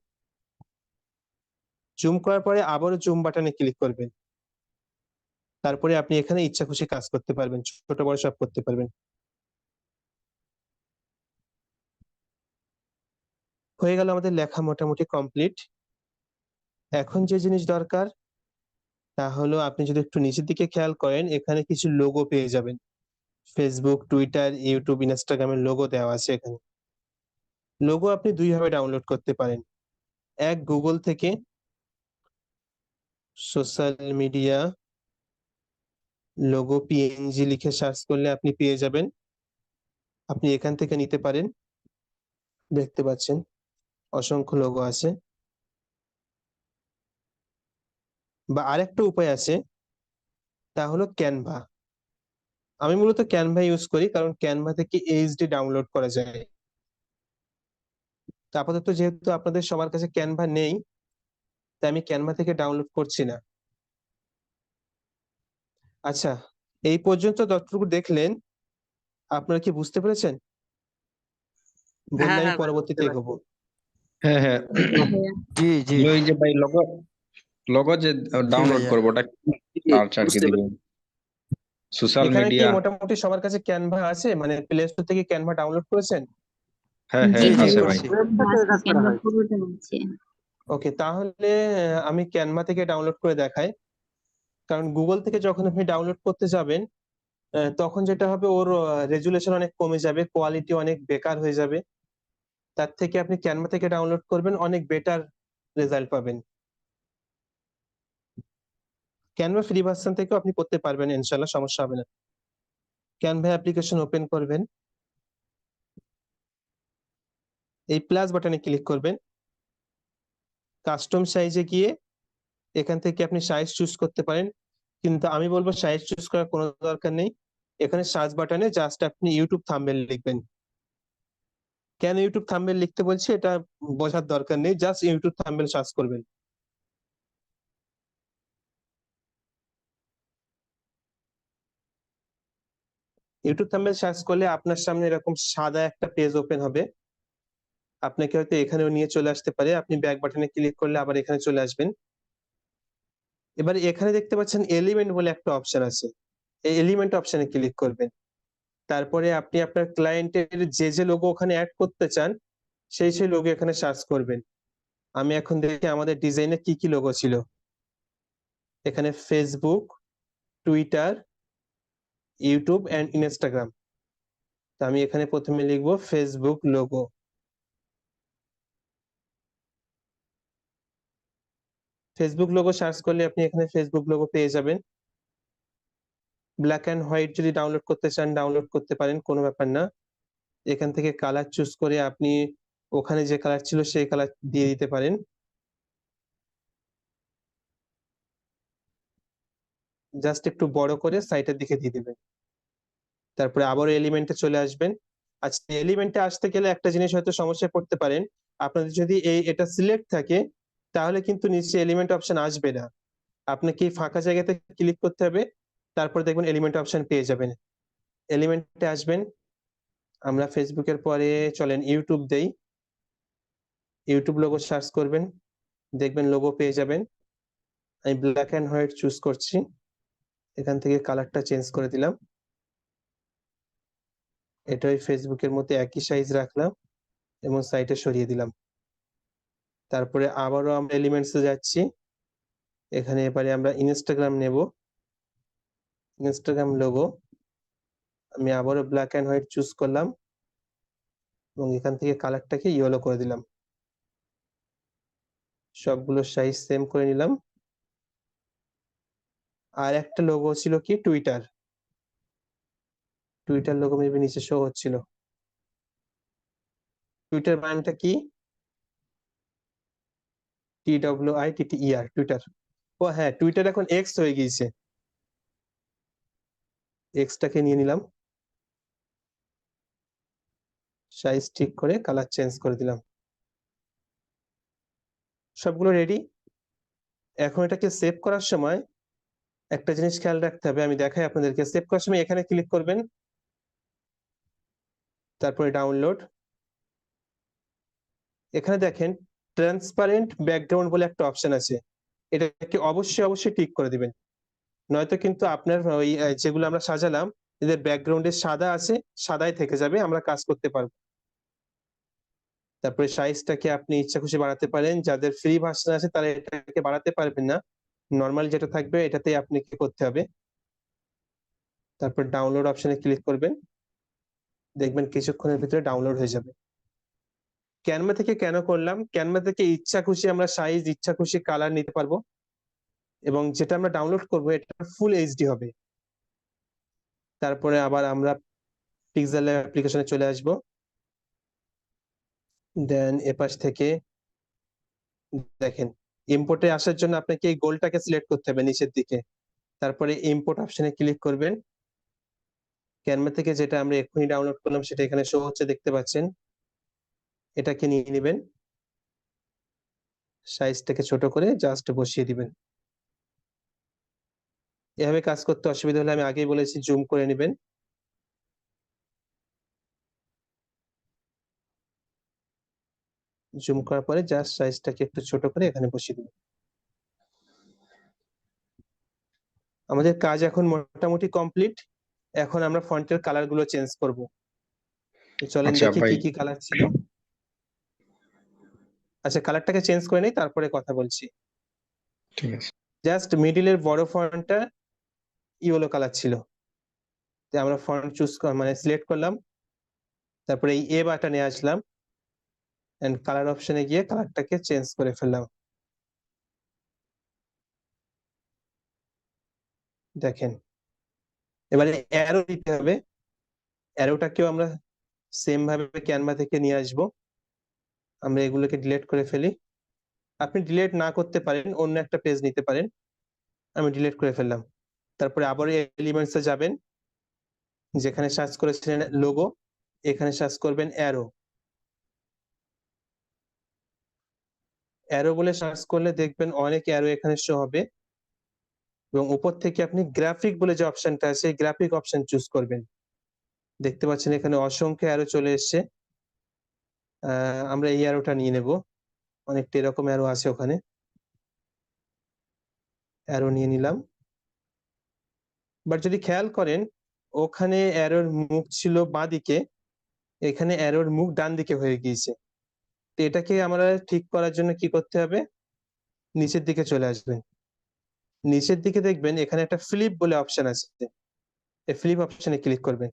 জুম করার পরে আবারও জুম বাটনে ক্লিক করবেন। তারপরে আপনি এখানে ইচ্ছা খুশি কাজ করতে পারবেন, ছোট বড় সব করতে পারবেন। হয়ে গেল আমাদের লেখা মোটামুটি কমপ্লিট। এখন যে জিনিস দরকার তা হলো, আপনি যদি একটু নিচের দিকে খেয়াল করেন, এখানে কিছু লোগো পেয়ে যাবেন। ফেসবুক, টুইটার, ইউটিউব, ইনস্টাগ্রামের লোগো দেওয়া আছে এখানে। লোগো আপনি দুই ভাবে ডাউনলোড করতে পারেন। এক, গুগল থেকে সোশ্যাল মিডিয়া লোগো পিএনজি লিখে সার্চ করলে আপনি পেয়ে যাবেন। আপনি এখান থেকে নিতে পারেন। দেখতে পাচ্ছেন অসংখ্য লোগো আছে। বা আরেকটা উপায় আছে, তা হলো ক্যানভা। আমি মূলত ক্যানভা ইউজ করি, কারণ ক্যানভা থেকে এইচডি ডাউনলোড করা যায়। তো আপাতত যেহেতু আপনাদের সবার কাছে ক্যানভা নেই, তাই আমি ক্যানভা থেকে ডাউনলোড করছি না। আচ্ছা, এই পর্যন্ত যতটুকু দেখলেন আপনারা কি বুঝতে পেরেছেন? বললে হ্যাঁ আমি হ্যাঁ ভাই, বুঝতে পরবর্তীতে পারছি। এগোবো। হ্যাঁ হ্যাঁ, হ্যাঁ ভাইয়া। জি জি ওই যে ভাই লগো লগো যে জি ডাউনলোড ভাইয়া করবো ওটা সার্চ আর কি বুঝতে দিব, পারছি। সোশ্যাল এখানে কি মিডিয়া। মোটামুটি সবার কাছে ক্যানভা আছে, মানে প্লে স্টোর থেকে ক্যানভা ডাউনলোড করেছেন? হ্যাঁ জি হ্যাঁ জি আছে ভাই। করছি ভাইয়া, আছে, ক্যানভা পুরোটা আছে। ওকে, তাহলে আমি ক্যানভা থেকে ডাউনলোড করে দেখাই। কারণ গুগল থেকে যখন আপনি ডাউনলোড করতে যাবেন, তখন যেটা হবে, ওর রেজুলেশন অনেক কমে যাবে, কোয়ালিটি অনেক বেকার হয়ে যাবে। তার থেকে আপনি ক্যানভা থেকে ডাউনলোড করবেন, অনেক বেটার রেজাল্ট পাবেন। ক্যানভা ফ্রি ভার্সন থেকেও আপনি করতে পারবেন, ইনশাল্লাহ সমস্যা হবে না। ক্যানভা অ্যাপ্লিকেশন ওপেন করবেন, এই প্লাস বাটনে ক্লিক করবেন, কাস্টম সাইজে গিয়ে এখান থেকে আপনি সাইজ চুজ করতে পারেন, কিন্তু আমি বলবো সাইজ চুজ করার কোনো দরকার নেই। এখানে সার্চ বাটনে জাস্ট আপনি ইউটিউব থাম্বনেল লিখবেন। কেন ইউটিউব থাম্বনেল লিখতে বলছি এটা বোঝার দরকার নেই, জাস্ট ইউটিউব থাম্বনেল সার্চ করবেন। ইউটিউব থাম্বনেল সার্চ করলে আপনার সামনে এরকম সাদা একটা পেজ ওপেন হবে, আপনাকে হয়তো এখানেও নিয়ে চলে আসতে পারে। আপনি ব্যাক বাটনে ক্লিক করলে আবার এখানে চলে আসবেন। এবার এখানে দেখতে পাচ্ছেন এলিমেন্ট বলে একটা অপশন আছে, এই এলিমেন্ট অপশনে ক্লিক করবেন। তারপরে আপনি আপনার ক্লায়েন্টের যে লোগো ওখানে অ্যাড করতে চান সেই লোগো এখানে সার্চ করবেন। আমি এখন দেখি আমাদের ডিজাইনে কি কি লোগো ছিল। এখানে Facebook, Twitter, YouTube and Instagram. তো আমি এখানে প্রথমে লিখবো Facebook logo. Facebook logo search করলে আপনি এখানে ফেসবুক লোগো পেয়ে যাবেন। ব্ল্যাক এন্ড হোয়াইট যদি ডাউনলোড করতে চান ডাউনলোড করতে পারেন, কোনো ব্যাপার না। এখান থেকে কালার চুজ করে আপনি ওখানে যে কালার ছিল সেই কালার দিয়ে দিতে পারেন। জাস্ট একটু বড় করে সাইটের দিকে দিয়ে দিবেন। তারপরে আবার এলিমেন্টে চলে আসবেন। আচ্ছা, এলিমেন্টে আসতে গেলে একটা জিনিস হয়তো সমস্যায় পড়তে পারেন, আপনাদের যদি এটা সিলেক্ট থাকে তাহলে কিন্তু নিচে এলিমেন্ট অপশন আসবে না। আপনাকে এই ফাঁকা জায়গাতে ক্লিক করতে হবে, তারপর দেখবেন এলিমেন্ট অপশন পেয়ে যাবেন। এলিমেন্টে আসবেন, আমরা ফেসবুকের পরে চলেন ইউটিউব দেই। ইউটিউব লোগো সার্চ করবেন, দেখবেন লোগো পেয়ে যাবেন। আমি ব্ল্যাক এন্ড হোয়াইট চুজ করছি, এখান থেকে কালারটা চেঞ্জ করে দিলাম। এটা ওই ফেসবুকের মধ্যে একই সাইজ রাখলাম এবং সাইটে সরিয়ে দিলাম। তারপরে আবারও আমরা এলিমেন্টসে যাচ্ছি, এখানে এবারে আমরা ইনস্টাগ্রাম নেব। ইনস্টাগ্রাম লোগো আমি আবারও ব্ল্যাক এন্ড হোয়াইট চুজ করলাম এবং এখান থেকে কালারটাকে ইয়েলো করে দিলাম। সবগুলো সাইজ সেম করে নিলাম। আর একটা লোগো ছিল কি টুইটার, টুইটার লোগো মেবি নিচে শো হচ্ছিল। টুইটার বানানটা কি? TWITTER, Twitter. ও হ্যাঁ, টুইটার এখন এক্স হয়ে গিয়েছে। এক্সটাকে নিয়ে নিলাম, সাইজ ঠিক করে কালার চেঞ্জ করে দিলাম। সবগুলো রেডি। এখন এটাকে সেভ করার সময় একটা জিনিস খেয়াল রাখতে হবে, আমি দেখাই আপনাদেরকে। সেভ করার সময় এখানে ক্লিক করবেন, তারপরে ডাউনলোড। এখানে দেখেন ট্রান্সপারেন্ট ব্যাকগ্রাউন্ড বলে একটা অপশন আছে, এটাকে অবশ্যই টিক করে দিবেন, নয়তো কিন্তু আপনার ওই যেগুলো আমরা সাজালাম এদের ব্যাকগ্রাউন্ডে সাদা আছে, সাদাই থেকে যাবে, আমরা কাজ করতে পারবো। তারপরে সাইজটাকে আপনি ইচ্ছা খুশি বাড়াতে পারেন, যাদের ফ্রি ভার্সন আছে তারা এটাকে বাড়াতে পারবেন না, নর্মাল যেটা থাকবে এটাতেই আপনাকে করতে হবে। তারপর ডাউনলোড অপশনে ক্লিক করবেন, দেখবেন কিছুক্ষণের ভিতরে ডাউনলোড হয়ে যাবে। ক্যানভা থেকে কেন করলাম, ক্যানভা থেকে ইচ্ছা খুশি আমরা সাইজ, ইচ্ছা খুশি কালার নিতে পারবো, এবং যেটা আমরা ডাউনলোড করবো এটা ফুল এইচডি হবে। তারপরে আবার আমরা পিক্সেল অ্যাপ্লিকেশনে চলে আসব, দেন এপাশ থেকে দেখেন ইম্পোর্টে আসার জন্য আপনাকে এই গোলটাকে সিলেক্ট করতে হবে নিচের দিকে, তারপরে ইম্পোর্ট অপশনে ক্লিক করবেন। ক্যানভা থেকে যেটা আমরা এক্ষুনি ডাউনলোড করলাম সেটা এখানে শো হচ্ছে, দেখতে পাচ্ছেন। এটাকে নিয়ে নেবেন, সাইজটাকে ছোট করে জাস্ট বসিয়ে দিবেন। এভাবে কাজ করতে অসুবিধা হলে আমি আগেই বলেছি জুম করে নেবেন। জুম করার পরে জাস্ট সাইজটাকে একটু ছোট করে এখানে বসিয়ে দিবেন। আমাদের কাজ এখন মোটামুটি কমপ্লিট। এখন আমরা ফন্টের কালার গুলো চেঞ্জ করব। চলেন আচ্ছা দেখি ভাই, কি কি কালার ছিল। আচ্ছা, কালারটাকে চেঞ্জ করে নেই, তারপরে কথা বলছি। ঠিক আছে। জাস্ট মিডিলের বড় ফন্টটা ইয়েলো কালার ছিল, যে আমরা ফন্ট চুজ মানে সিলেক্ট করলাম, তারপরে এই এ বাটনে আসলাম এন্ড কালার অপশনে গিয়ে কালারটাকে চেঞ্জ করে ফেললাম। দেখেন এবারে অ্যারো দিতে হবে, অ্যারোটাকেও আমরা সেম ভাবে ক্যানভা থেকে নিয়ে আসব। আমরা এগুলোকে ডিলিট করে ফেলি। আপনি ডিলিট না করতে পারেন, অন্য একটা পেজ নিতে পারেন। আমি ডিলিট করে ফেললাম। তারপরে আবার এলিমেন্টসে যাবেন, যেখানে সার্চ করেছিলেন লোগো, এখানে সার্চ করবেন অ্যারো। অ্যারো বলে সার্চ করলে দেখবেন অনেক অ্যারো এখানে শো হবে, এবং উপর থেকে আপনি গ্রাফিক বলে যে অপশনটা আছে গ্রাফিক অপশন চুজ করবেন। দেখতে পাচ্ছেন এখানে অসংখ্য অ্যারো চলে এসেছে। আমরা এই অ্যারোটা নিয়ে নেব, অনেকটা এরকম অ্যারো আছে ওখানে। অ্যারো নিয়ে নিলাম। বাট যদি খেয়াল করেন ওখানে অ্যারোর মুখ ছিল বাঁ দিকে, এখানে অ্যারোর মুখ ডান দিকে হয়ে গিয়েছে। তো এটাকে আমরা ঠিক করার জন্য কি করতে হবে, নিচের দিকে চলে আসবেন। নিচের দিকে দেখবেন এখানে একটা ফ্লিপ বলে অপশন আছে, এই ফ্লিপ অপশনে ক্লিক করবেন।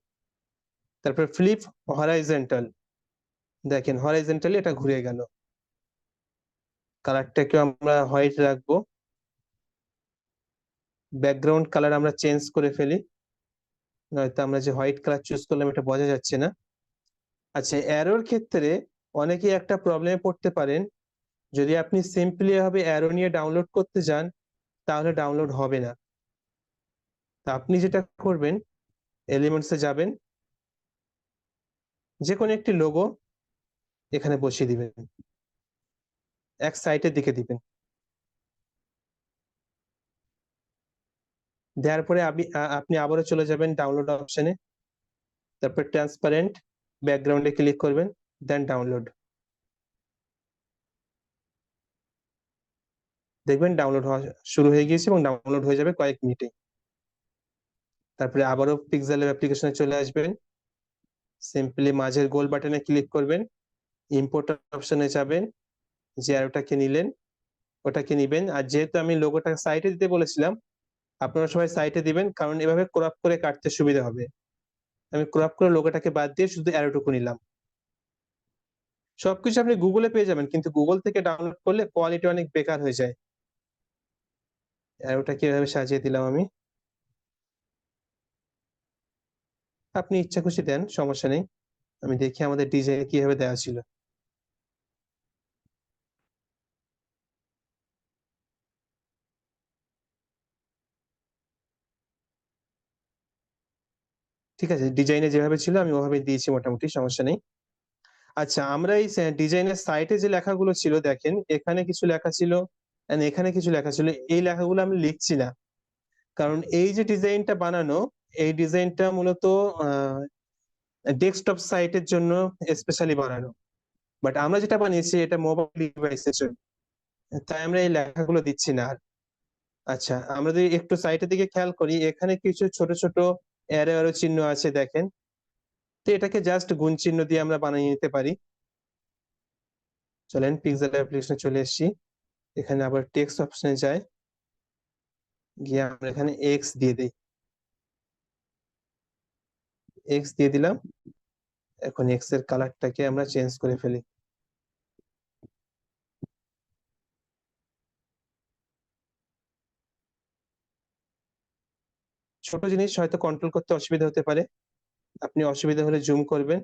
তারপর ফ্লিপ হরাইজন্টাল, দেখেন হরাইজন্টালি এটা ঘুরে গেল। কালারটাকে আমরা হোয়াইট রাখবো, ব্যাকগ্রাউন্ড কালার আমরা চেঞ্জ করে ফেলি, নয়তো আমরা যে হোয়াইট কালার চুজ করলাম এটা বোঝা যাচ্ছে না। আচ্ছা, অ্যারোর ক্ষেত্রে অনেকেই একটা প্রবলেমে পড়তে পারেন, যদি আপনি সিম্পলি ভাবে অ্যারো নিয়ে ডাউনলোড করতে যান তাহলে ডাউনলোড হবে না। তা আপনি যেটা করবেন, এলিমেন্টসে যাবেন, যে কোনো একটি লোগো এখানে বসিয়ে দিবেন, এক সাইটের দিকে দিবেন। দেওয়ার পরে আপনি আবারও চলে যাবেন ডাউনলোড অপশনে, তারপর ট্রান্সপারেন্ট ব্যাকগ্রাউন্ডে ক্লিক করবেন, দেন ডাউনলোড। দেখবেন ডাউনলোড হওয়া শুরু হয়ে গিয়েছে এবং ডাউনলোড হয়ে যাবে কয়েক মিনিটে। তারপরে আবারও পিক্সেল অ্যাপ্লিকেশনে চলে আসবেন, সিম্পলি মাঝের গোল বাটনে ক্লিক করবেন, ইম্পোর্ট অপশনে যাবেন, যে অ্যারোটাকে নিলেন ওটাকে নিবেন। আর যেহেতু আমি লোগোটা সাইটে দিতে বলেছিলাম, আপনারা সবাই সাইটে দিবেন, কারণ এভাবে ক্রপ করে কাটতে সুবিধা হবে। আমি ক্রপ করে লোগোটাকে বাদ দিয়ে শুধু অ্যারোটুকু নিলাম। সবকিছু আপনি গুগলে পেয়ে যাবেন, কিন্তু গুগল থেকে ডাউনলোড করলে কোয়ালিটি অনেক বেকার হয়ে যায়। অ্যারোটাকে এভাবে সাজিয়ে দিলাম আমি। আপনি ইচ্ছা খুশি দেন, সমস্যা নেই। আমি দেখি আমাদের ডিজাইন কিভাবে দেওয়া ছিল। ঠিক আছে, ডিজাইনে যেভাবে ছিল আমি ওভাবে দিয়েছি, মোটামুটি সমস্যা নেই। আচ্ছা, আমরা এই ডিজাইনের সাইটে যে লেখাগুলো ছিল দেখেন, এখানে কিছু লেখা ছিল and এখানে কিছু লেখা ছিল। এই লেখাগুলো আমি লিখছি না, কারণ এই যে ডিজাইনটা বানানো, এই ডিজাইনটা মূলত ডেস্কটপ সাইটের জন্য স্পেশালি বানানো। বাট আমরা যেটা বানিয়েছি এটা মোবাইল ডিভাইসের জন্য, তাই আমরা এই লেখাগুলো দিচ্ছি না আর। আচ্ছা, আমরা যদি একটু সাইটের দিকে খেয়াল করি, এখানে কিছু ছোট ছোট অ্যারো অ্যারো চিহ্ন আছে দেখেন। তো এটাকে জাস্ট গুণ চিহ্ন দিয়ে আমরা বানিয়ে নিতে পারি। চলেন পিক্সেল অ্যাপ্লিকেশনে চলে এসেছি, এখানে আবার টেক্সট অপশনে যাই, গিয়ে আমরা এখানে এক্স দিয়ে দিই, এক্স দিয়ে দিলাম। এখন এক্স এর কালারটাকে আমরা চেঞ্জ করে ফেলি। ছোট জিনিস হয়তো কন্ট্রোল করতে অসুবিধা হতে পারে, আপনি অসুবিধা হলে জুম করবেন।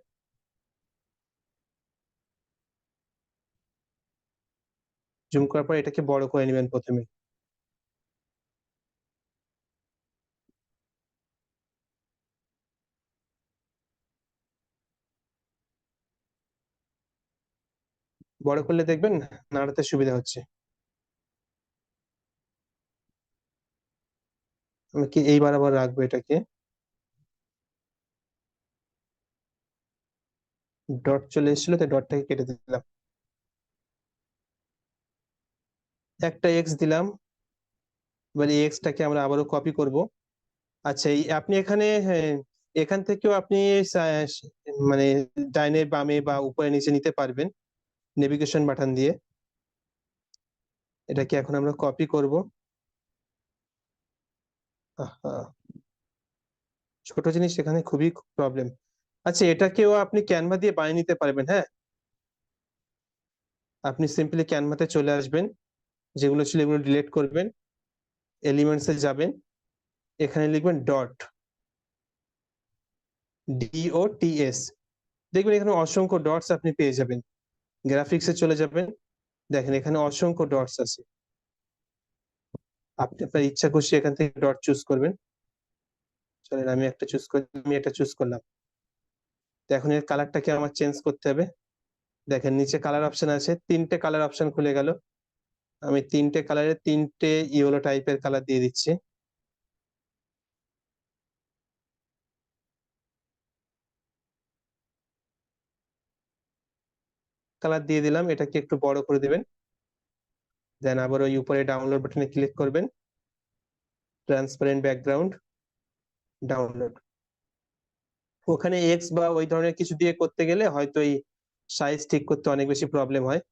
জুম করার পর এটাকে বড় করে নেবেন প্রথমে। বড় করলে দেখবেন নাড়াতে সুবিধা হচ্ছে। আমি কি এই বরাবর রাখবো এটাকে, ডট চলে এসেছিল তাই ডটটাকে কেটে দিলাম, একটা এক্স দিলাম। এবার এই এক্সটাকে আমরা আবারও কপি করব। আচ্ছা, এই আপনি এখানে হ্যাঁ, এখান থেকেও আপনি মানে ডাইনে বামে বা উপরে নিচে নিতে পারবেন নেভিগেশন বাটন দিয়ে। এটাকে এখন আমরা কপি করব। আহা, ছোট জিনিস এখানে খুবই প্রবলেম। আচ্ছা, এটাকেও আপনি ক্যানভা দিয়ে বানিয়ে নিতে পারবেন। হ্যাঁ, আপনি সিম্পলি ক্যানভাতে চলে আসবেন, যেগুলো ছিল এগুলো ডিলিট করবেন, এলিমেন্টসে যাবেন, এখানে লিখবেন DOTS। দেখবেন এখানে অসংখ্য ডটস আপনি পেয়ে যাবেন। গ্রাফিক্সে চলে যাবেন, দেখেন এখানে অসংখ্য ডটস আছে। আপনি আপনার ইচ্ছা খুশি এখান থেকে ডট চুজ করবেন। চলেন আমি একটা চুজ করলাম। তো এখন এর কালারটাকে আমার চেঞ্জ করতে হবে। দেখেন নিচে কালার অপশন আছে, 3টে কালার অপশন খুলে গেল। আমি 3টে কালারে 3টে ইয়েলো টাইপের কালার দিয়ে দিচ্ছি। কালার দিয়ে দিলাম, এটাকে একটু বড় করে দেবেন। দেন আবার ওই উপরে ডাউনলোড বাটনে ক্লিক করবেন, ট্রান্সপারেন্ট ব্যাকগ্রাউন্ড, ডাউনলোড। ওখানে এক্স বা ওই ধরনের কিছু দিয়ে করতে গেলে হয়তো এই সাইজ ঠিক করতে অনেক বেশি প্রবলেম হয়।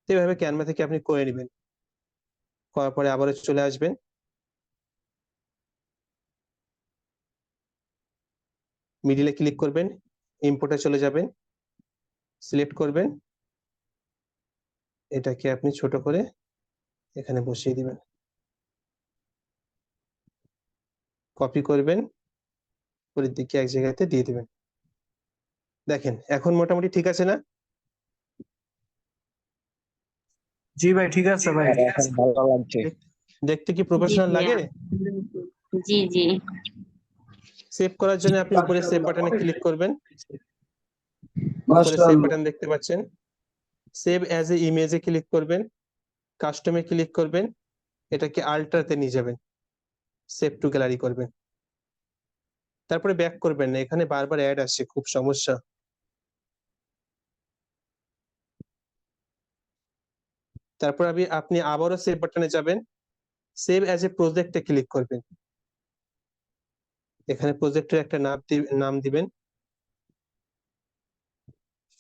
তো এইভাবে ক্যানভা থেকে আপনি করে নেবেন। করার পরে আবারও চলে আসবেন, মিডিলে ক্লিক করবেন, ইম্পোর্টে চলে যাবেন, সিলেক্ট করবেন, এটাকে আপনি ছোট করে এখানে বসিয়ে দিবেন, কপি করবেন, উপরের দিকে এক জায়গাতে দিয়ে দিবেন। দেখেন এখন মোটামুটি ঠিক আছে না? জি ভাই, ঠিক আছে ভাই। এখন ভালো লাগছে। দেখতে কি জি প্রফেশনাল ভাইয়া, লাগে? জি জি। সেভ করার জন্য আপনি উপরে সেভ বাটনে ক্লিক করবেন, উপরে সেভ মাশাআল্লাহ। বাটন দেখতে পাচ্ছেন। সেভ অ্যাজ এ ইমেজে ক্লিক করবেন, কাস্টমে ক্লিক করবেন, এটাকে আল্ট্রাতে নিয়ে যাবেন, সেভ টু গ্যালারি করবেন। তারপরে ব্যাক করবেন না, এখানে বারবার অ্যাড আসছে, খুব সমস্যা। তারপর আপনি আবারও সেভ বাটনে যাবেন, সেভ অ্যাজ এ প্রজেক্টে ক্লিক করবেন। এখানে প্রজেক্টের একটা নাম দিবেন,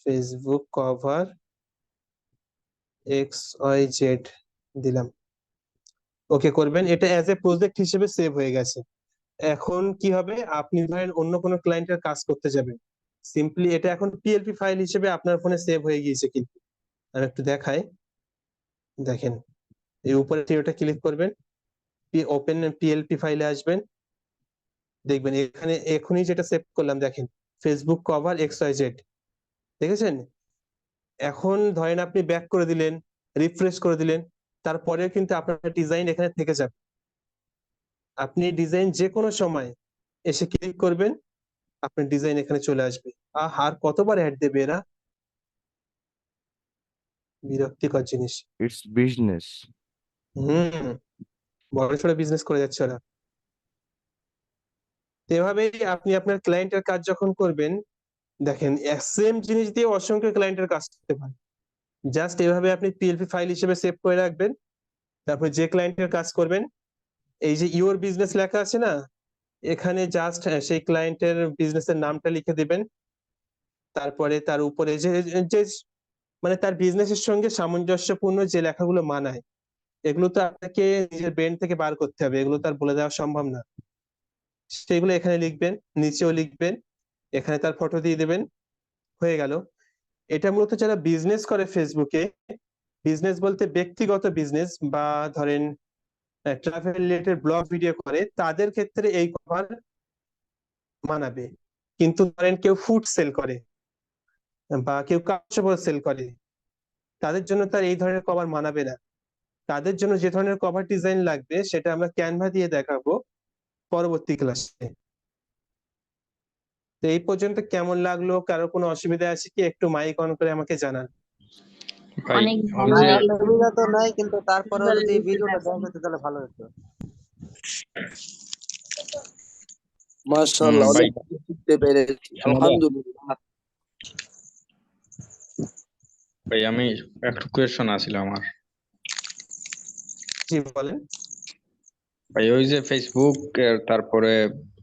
ফেসবুক কভার XYZ দিলাম, ওকে করবেন। এটা অ্যাজ এ প্রজেক্ট হিসেবে সেভ হয়ে গেছে। এখন কি হবে, আপনি ধরেন অন্য কোনো ক্লায়েন্টের কাজ করতে যাবেন, সিম্পলি এটা এখন PLP ফাইল হিসেবে আপনার ফোনে সেভ হয়ে গিয়েছে। কিন্তু আমি একটু দেখাই, দেখেন এই উপরে ওটা ক্লিক করবেন, ওপেন PLP ফাইলে আসবেন, দেখবেন এখানে এখনই যেটা সেভ করলাম, দেখেন ফেসবুক কভার XYZ, দেখেছেন? এখন ধরেন আপনি ব্যাক করে দিলেন, রিফ্রেশ করে দিলেন, তারপরেও কিন্তু আপনার ডিজাইন এখানে থেকে যাবে। আপনি ডিজাইন যে কোনো সময় এসে ক্লিক করবেন, আপনার ডিজাইন এখানে চলে আসবে। আর কতবার অ্যাড দেবে এরা, বিরক্তিকর জিনিস। It's business. হুম, বড় সড়ো বিজনেস করে যাচ্ছে ওরা। তো এভাবেই আপনি আপনার ক্লায়েন্টের কাজ যখন করবেন, দেখেন সেম জিনিস দিয়ে অসংখ্য ক্লায়েন্টের কাজ করতে পারেন। জাস্ট এভাবে আপনি PLP ফাইল হিসেবে সেভ করে রাখবেন। তারপর যে ক্লায়েন্টের কাজ করবেন, এই যে ইওর বিজনেস লেখা আছে না, এখানে জাস্ট সেই ক্লায়েন্টের বিজনেসের নামটা লিখে দিবেন। তারপরে তার উপরে যে যে মানে তার বিজনেসের সঙ্গে সামঞ্জস্যপূর্ণ যে লেখাগুলো মানায়, এগুলো তো আপনাকে নিজের ব্রেন থেকে বার করতে হবে, এগুলো তো আর বলে দেওয়া সম্ভব না। সেগুলো এখানে লিখবেন, নিচেও লিখবেন, এখানে তার ফটো দিয়ে দেবেন, হয়ে গেল। এটা মূলত যারা বিজনেস করে ফেসবুকে, বিজনেস বলতে ব্যক্তিগত বিজনেস বা ধরেন ট্রাভেল রিলেটেড ব্লগ ভিডিও করে, তাদের ক্ষেত্রে এই কভার মানাবে। কিন্তু ধরেন কেউ ফুড সেল করে বা কেউ কাপড় সেল করে, তাদের জন্য তার এই ধরনের কভার মানাবে না। তাদের জন্য যে ধরনের কভার ডিজাইন লাগবে সেটা আমরা ক্যানভা দিয়ে দেখাবো পরবর্তী ক্লাসে। তো এই পর্যন্ত কেমন লাগলো, কারো কোনো অসুবিধা আছে কি, একটু মাইক অন করে আমাকে জানান। ভাই অনেক ওই ভালো যে লাগলো। অসুবিধা তো নাই, কিন্তু তারপরেও এবার যদি বুঝতে ভিডিওটা পারছি। দেওয়া যেত তাহলে ভালো হতো। মাশাআল্লাহ, ভাই অনেক কিছু শিখতে পেরেছি, শোনো না? আলহামদুলিল্লাহ। ভাই আমি একটা কোয়েশ্চন আছিল আমার। জি বলেন। ভাই ওই যে ফেসবুক তারপরে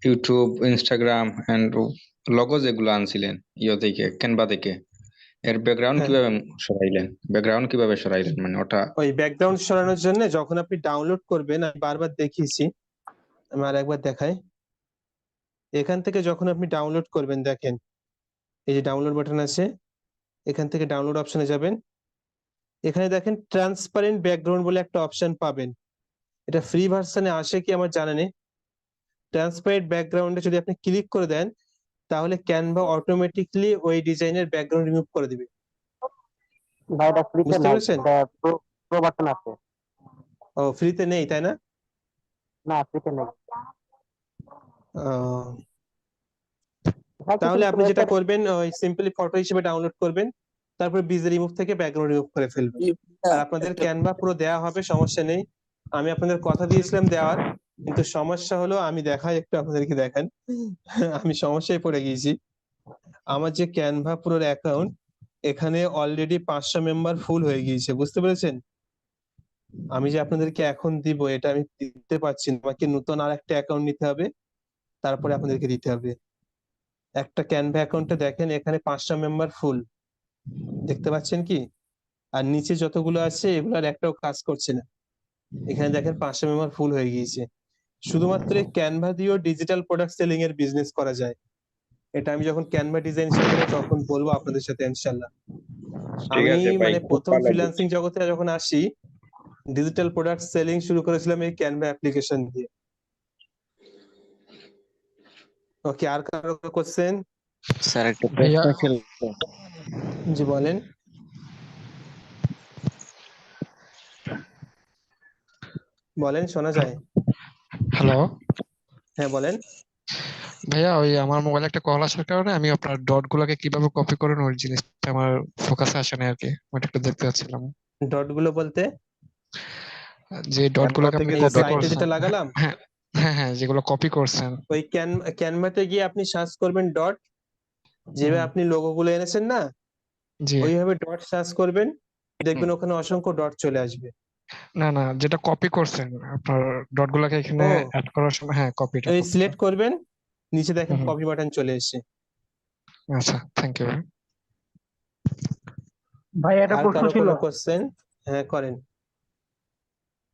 ইউটিউব, ইনস্টাগ্রাম এন্ড লগো যেগুলো আনছিলেন থেকে ক্যানভা থেকে, এর ব্যাকগ্রাউন্ড হ্যাঁ, কিভাবে সরাইলেন? ব্যাকগ্রাউন্ড কিভাবে সরাইলেন মানে ওটা? ওই ব্যাকগ্রাউন্ড সরানোর জন্য যখন আপনি ডাউনলোড করবেন, আমি বারবার দেখিয়েছি, আমি আর একবার দেখাই। এখান থেকে যখন আপনি ডাউনলোড করবেন, দেখেন এই যে ডাউনলোড বাটন আছে, এখান থেকে ডাউনলোড অপশনে যাবেন। এখানে দেখেন ট্রান্সপারেন্ট ব্যাকগ্রাউন্ড বলে একটা অপশন পাবেন। এটা ফ্রি ভার্সনে আসে কি আমার জানা নেই, ট্রান্সপারেন্ট ব্যাকগ্রাউন্ডে যদি আপনি ক্লিক করে দেন তাহলে ক্যানভা অটোমেটিকলি ওই ডিজাইনের ব্যাকগ্রাউন্ড রিমুভ করে দিবে। ভাই এটা ফ্রিতে বুঝতে নাই, পেরেছেন? এটা প্রো বাটন আছে। ও ফ্রিতে নেই তাই না? না, ফ্রিতে নেই আহ, ভাই। কিছু তাহলে কিছু আপনি যেটা ওয়েবসাইট করবেন ওই সিম্পলি ফটো হিসেবে ডাউনলোড করবেন, তারপর বিজি রিমুভ থেকে ব্যাকগ্রাউন্ড রিমুভ করে ফেলবেন। আর আপনাদের ক্যানভা পুরো দেওয়া হবে, সমস্যা নেই। আমি আপনাদের কথা দিয়েছিলাম দেওয়ার, কিন্তু সমস্যা হলো আমি দেখাই একটু আপনাদেরকে দেখেন। আমি সমস্যায় পড়ে গিয়েছি। আমার যে ক্যানভা প্রোর অ্যাকাউন্ট, এখানে অলরেডি 500 মেম্বার ফুল হয়ে গিয়েছে, বুঝতে পেরেছেন? আমি যে আপনাদেরকে এখন দিব এটা আমি দিতে পারছি না, আমাকে নতুন আর একটা অ্যাকাউন্ট নিতে হবে, তারপরে আপনাদেরকে দিতে হবে। একটা ক্যানভা অ্যাকাউন্টে দেখেন এখানে 500 মেম্বার ফুল, দেখতে পাচ্ছেন কি? আর নিচে যতগুলো আছে এগুলোর একটাও কাজ করছে না। এখানে দেখেন 500 মেম্বার ফুল হয়ে গিয়েছে। শুধুমাত্র এই ক্যানভা দিয়েও ডিজিটাল প্রোডাক্ট সেলিং এর বিজনেস করা যায়। এটা আমি যখন ক্যানভা ডিজাইন শিখবো তখন বলবো আপনাদের সাথে ইনশাল্লাহ। ঠিক আমি আছে ভাই, মানে খুব প্রথম ভালো ফ্রিল্যান্সিং জগতে যখন আসি, ডিজিটাল প্রোডাক্ট সেলিং শুরু করেছিলাম এই ক্যানভা অ্যাপ্লিকেশন দিয়ে। ওকে, আর কারো কোশ্চেন? স্যার একটা ভাইয়া প্রশ্ন ছিল। জি বলেন। বলেন, শোনা যায়। হ্যালো হ্যাঁ বলেন। ভাইয়া, ওই আমার মোবাইলে একটা কল আসার কারণে আমি আপনার ডট গুলাকে কিভাবে কপি করেন ওই জিনিসটা আমার ফোকাসে আসে না আর কি, ওটা একটু দেখতে চাচ্ছিলাম। ডট গুলো বলতে যে ডট ক্যানভা গুলাকে আপনি থেকে যে কপি ডট সাইটে করছেন, যেটা লাগালাম, হ্যাঁ হ্যাঁ হ্যাঁ, যেগুলো কপি করছেন। ওই ক্যানভাতে গিয়ে আপনি সার্চ করবেন ডট, যেভাবে আপনি লোগো গুলো এনেছেন না জি। ওইভাবে ডট সার্চ করবেন, দেখবেন হুম। ওখানে অসংখ্য ডট চলে আসবে। না না, যেটা কপি করছেন আপনার ডট গুলাকে এখানে ও অ্যাড করার সময়, হ্যাঁ কপিটা ওই করতে। সিলেক্ট করবেন, নিচে দেখেন হুম, কপি বাটন চলে এসেছে। আচ্ছা, থ্যাংক ইউ। ভাই একটা আর প্রশ্ন কারো ছিল। কোনো কোশ্চেন? হ্যাঁ করেন।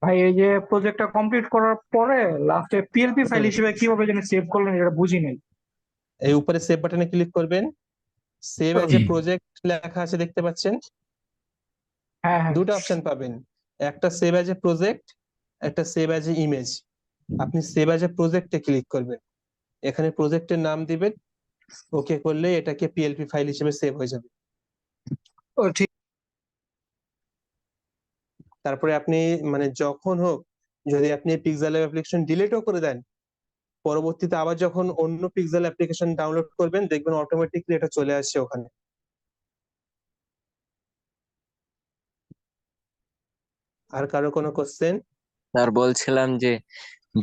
ভাই এই যে প্রজেক্টটা কমপ্লিট করার পরে লাস্টে পিএলপি ফাইল হুম, হিসেবে কিভাবে যেন সেভ করলেন এটা বুঝি নাই। এই উপরে সেভ বাটনে ক্লিক করবেন, সেভ এজ এ প্রজেক্ট লেখা আছে দেখতে পাচ্ছেন? হ্যাঁ হ্যাঁ। দুটো অপশন পাবেন, একটা সেভ এজ এ প্রজেক্ট, একটা সেভ এজ এ ইমেজ। আপনি সেভ এজ এ প্রজেক্টে ক্লিক করবেন, এখানে প্রজেক্টের নাম দিবেন, ওকে করলে এটাকে পিএলপি ফাইল হিসেবে সেভ হয়ে যাবে। ও ঠিক। তারপরে আপনি মানে যখন হোক, যদি আপনি পিক্সেল অ্যাপ্লিকেশন ডিলিটও করে দেন, পরবর্তীতে আবার যখন অন্য পিক্সেল অ্যাপ্লিকেশন ডাউনলোড করবেন দেখবেন অটোমেটিকলি এটা চলে আসছে ওখানে। আর কারো কোনো কোশ্চেন? স্যার বলছিলাম যে